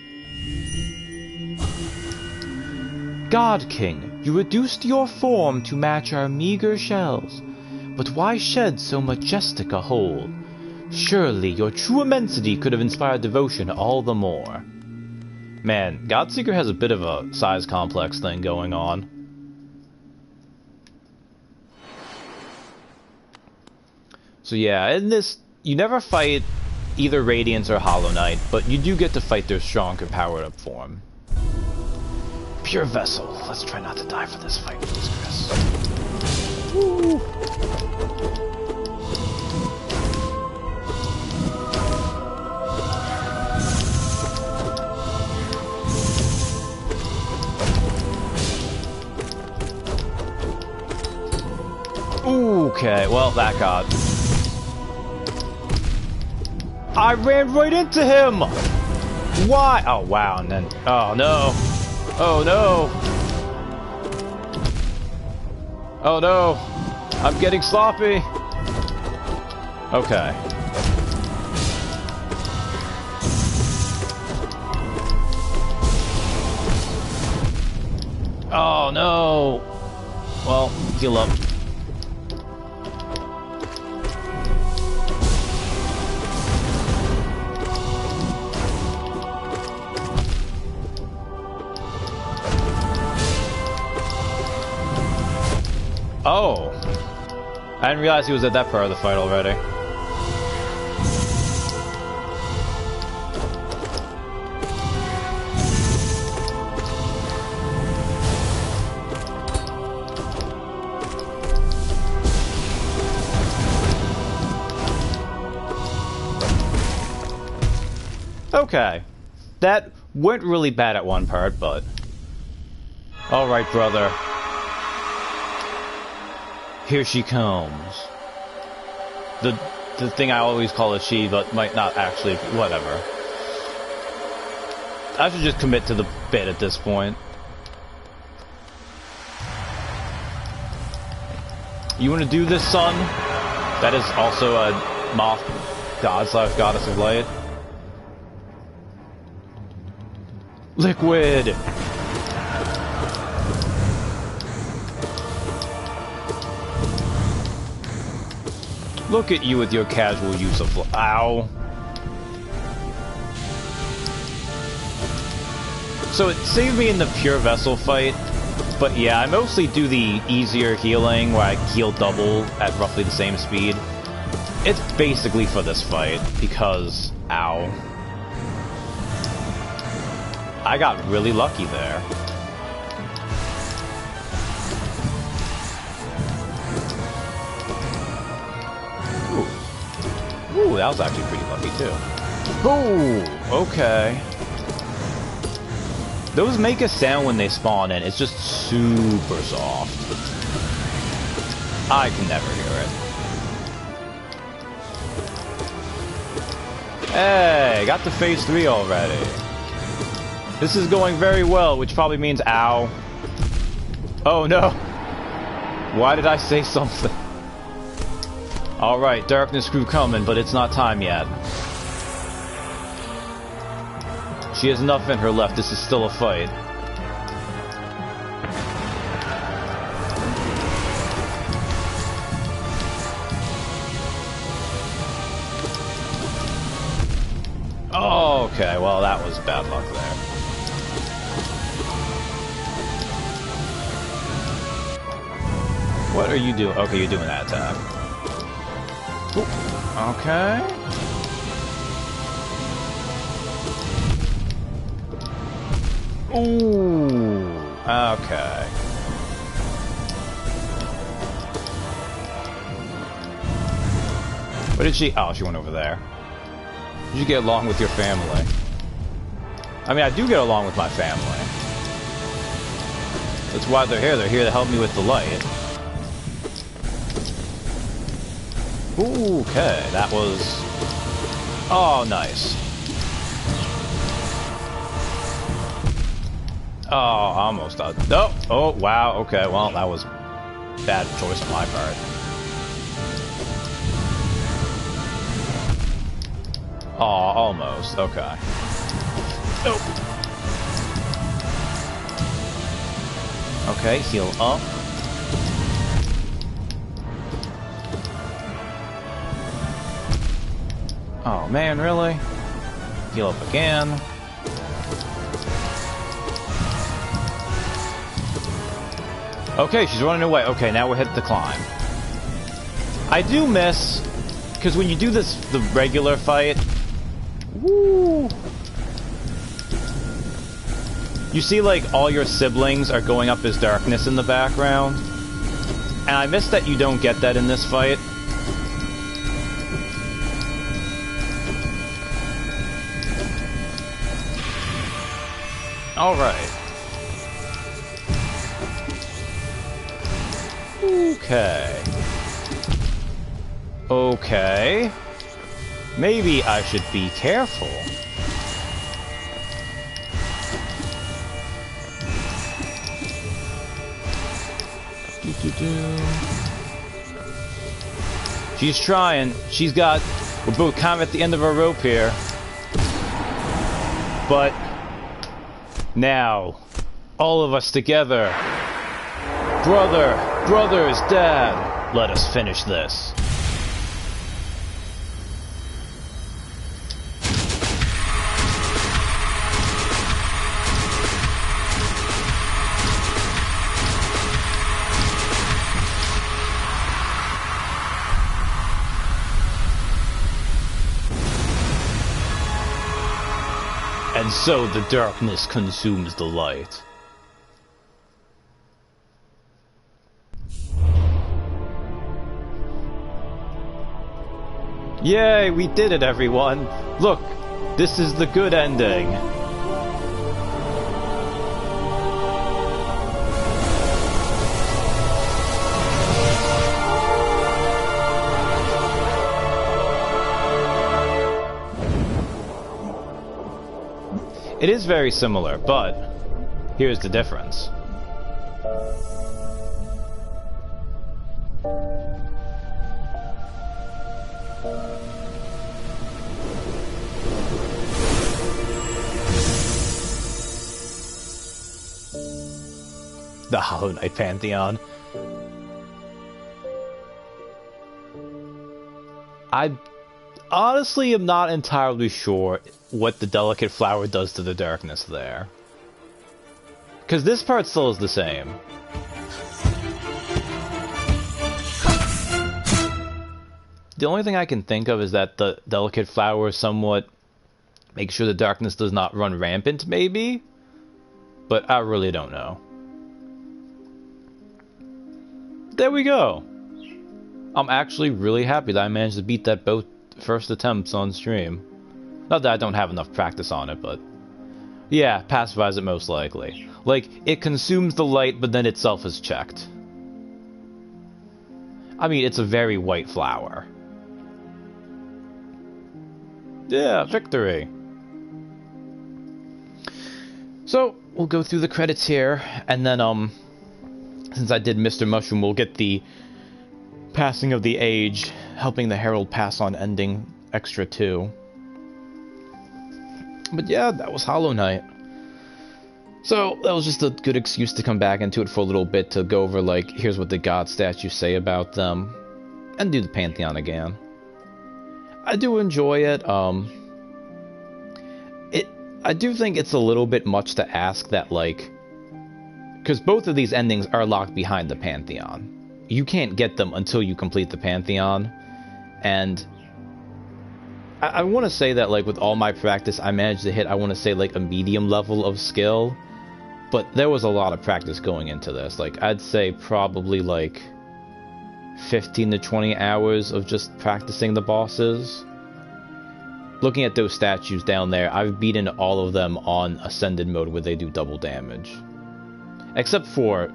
God King, you reduced your form to match our meager shells, but why shed so majestic a whole? Surely your true immensity could have inspired devotion all the more. Man, Godseeker has a bit of a size complex thing going on. So yeah, in this, you never fight either Radiance or Hollow Knight, but you do get to fight their stronger powered up form. Pure Vessel. Let's try not to die for this fight, please, Chris. Woo. Okay, well, that got... I ran right into him! Why? Oh, wow, and then... Oh, no. Oh, no. Oh, no. I'm getting sloppy. Okay. Oh, no. Well, heal up. Oh, I didn't realize he was at that part of the fight already. Okay, that went really bad at one part, but... Alright, brother. Here she comes. The thing I always call a she, but might not actually, whatever. I should just commit to the bit at this point. You want to do this, son? That is also a moth god / goddess of light. Liquid! Look at you with your casual use of ow. So it saved me in the Pure Vessel fight, but yeah, I mostly do the easier healing where I heal double at roughly the same speed. It's basically for this fight, because ow. I got really lucky there. Ooh, that was actually pretty lucky, too. Ooh, okay. Those make a sound when they spawn in. It's just super soft. I can never hear it. Hey, got to phase 3 already. This is going very well, which probably means ow. Oh, no. Why did I say something? Alright, Darkness Crew coming, but it's not time yet. She has enough in her left, this is still a fight. Okay, well, that was bad luck there. What are you doing? Okay, you're doing that attack. Ooh. Okay. Ooh. Okay. Where did she? Oh, she went over there. Did you get along with your family? I mean, I do get along with my family. That's why they're here. They're here to help me with the light. Ooh, okay, that was... Oh, nice. Oh, almost done. Oh, oh, wow, okay, well, that was bad choice on my part. Oh, almost, okay. Nope. Okay, heal up. Oh man, really? Heal up again. Okay, she's running away. Okay, now we're hit the climb. I do miss, because when you do this, the regular fight, woo, you see like all your siblings are going up as darkness in the background. And I miss that you don't get that in this fight. Alright. Okay. Okay. Maybe I should be careful. She's trying. She's got... We're both kind of at the end of our rope here. But... Now, all of us together. Brothers, Dad, let us finish this. And so the darkness consumes the light. Yay, we did it, everyone! Look, this is the good ending. It is very similar, but here's the difference. The Hollow Knight Pantheon. I honestly am not entirely sure what the Delicate Flower does to the darkness there. Because this part still is the same. The only thing I can think of is that the Delicate Flower somewhat makes sure the darkness does not run rampant, maybe? But I really don't know. There we go! I'm actually really happy that I managed to beat that both first attempts on stream. Not that I don't have enough practice on it, but... Yeah, pacifies it most likely. Like, it consumes the light, but then itself is checked. I mean, it's a very white flower. Yeah, victory! So, we'll go through the credits here, and then, since I did Mr. Mushroom, we'll get the Passing of the Age, helping the Herald pass on ending extra 2. But yeah, that was Hollow Knight. So, that was just a good excuse to come back into it for a little bit to go over, like, here's what the god statues say about them, and do the Pantheon again. I do enjoy it. I do think it's a little bit much to ask that, like, because both of these endings are locked behind the Pantheon. You can't get them until you complete the Pantheon, and I want to say that, like, with all my practice, I managed to hit, I want to say, like, a medium level of skill, but there was a lot of practice going into this. Like, I'd say probably, like, 15 to 20 hours of just practicing the bosses. Looking at those statues down there, I've beaten all of them on Ascended mode where they do double damage. Except for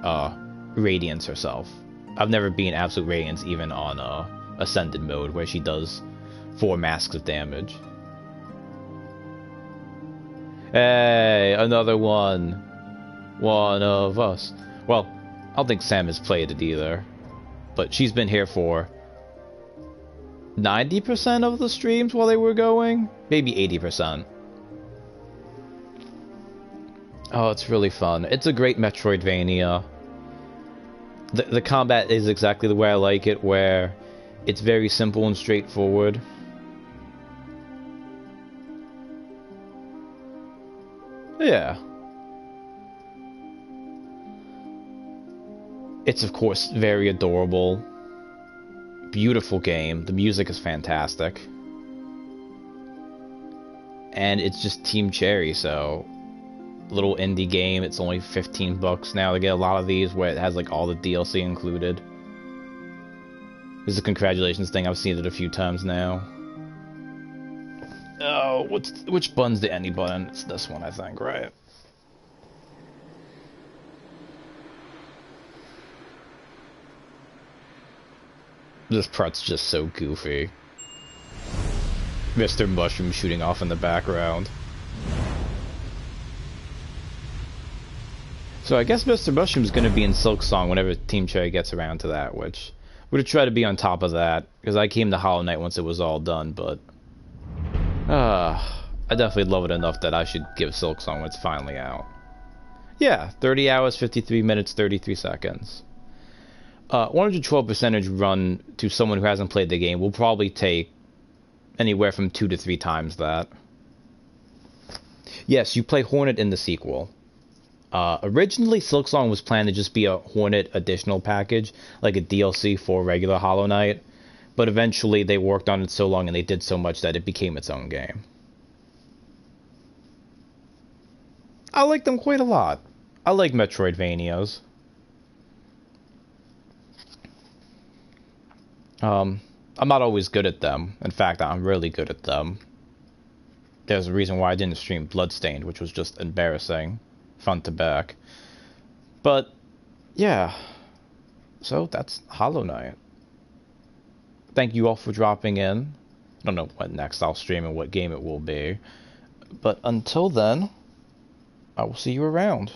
Radiance herself. I've never beaten Absolute Radiance even on Ascended mode where she does 4 masks of damage. Hey, another one. One of us. Well, I don't think Sam has played it either. But she's been here for 90% of the streams while they were going? Maybe 80%. Oh, it's really fun. It's a great Metroidvania. The combat is exactly the way I like it, where it's very simple and straightforward. Yeah. It's, of course, very adorable. Beautiful game. The music is fantastic. And it's just Team Cherry, so little indie game. It's only 15 bucks now to get a lot of these where it has like all the DLC included. This is a congratulations thing. I've seen it a few times now. Oh, which button's the any button? It's this one, I think, right? This part's just so goofy. Mr. Mushroom shooting off in the background. So I guess Mr. Mushroom's gonna be in Silk Song whenever Team Cherry gets around to that, which we're gonna try to be on top of that, because I came to Hollow Knight once it was all done, but I definitely love it enough that I should give Silk Song when it's finally out. Yeah, 30 hours, 53 minutes, 33 seconds. 112% run to someone who hasn't played the game will probably take anywhere from 2 to 3 times that. Yes, you play Hornet in the sequel. Originally, Silksong was planned to just be a Hornet additional package, like a DLC for regular Hollow Knight, but eventually they worked on it so long and they did so much that it became its own game. I like them quite a lot. I like Metroidvanias. I'm not always good at them. In fact, I'm really good at them. There's a reason why I didn't stream Bloodstained, which was just embarrassing, front to back. But, yeah. So, that's Hollow Knight. Thank you all for dropping in. I don't know what next I'll stream and what game it will be. But until then, I will see you around.